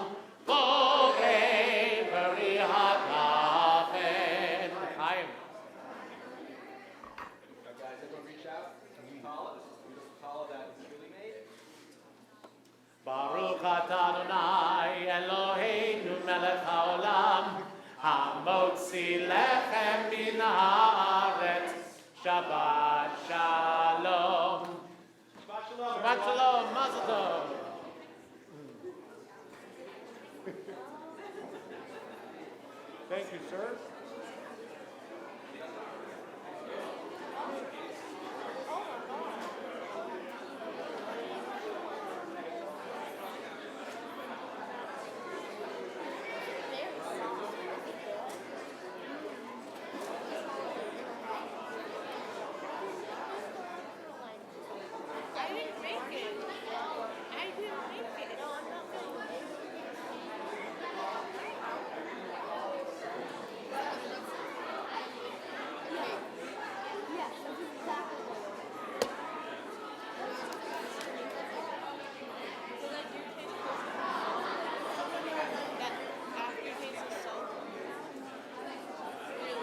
Borei Berihat Lachen. Chaim. Guys, everyone reach out. Call it. This beautiful call that Julie made. Baruch Atah Adonai Eloheinu Melech Haolam. Hamotzi lechem min haaretz. Shabbat shalom. Shabbat shalom. Shabbat shalom. Mazel tov. Thank you, sir. I didn't make it. I didn't make it. No, I'm not going to. Yes, this is exactly what it is. So that do taste that aftertaste is salt. Really?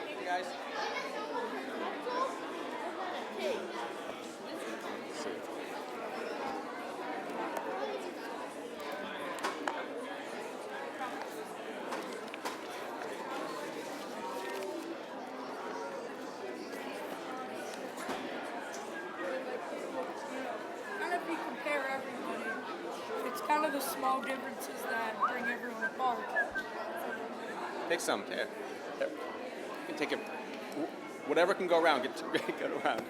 Hey guys. Kind of if you compare everybody, it's kind of the small differences that bring everyone apart. Take some. Here. You can take it. Whatever can go around, get around.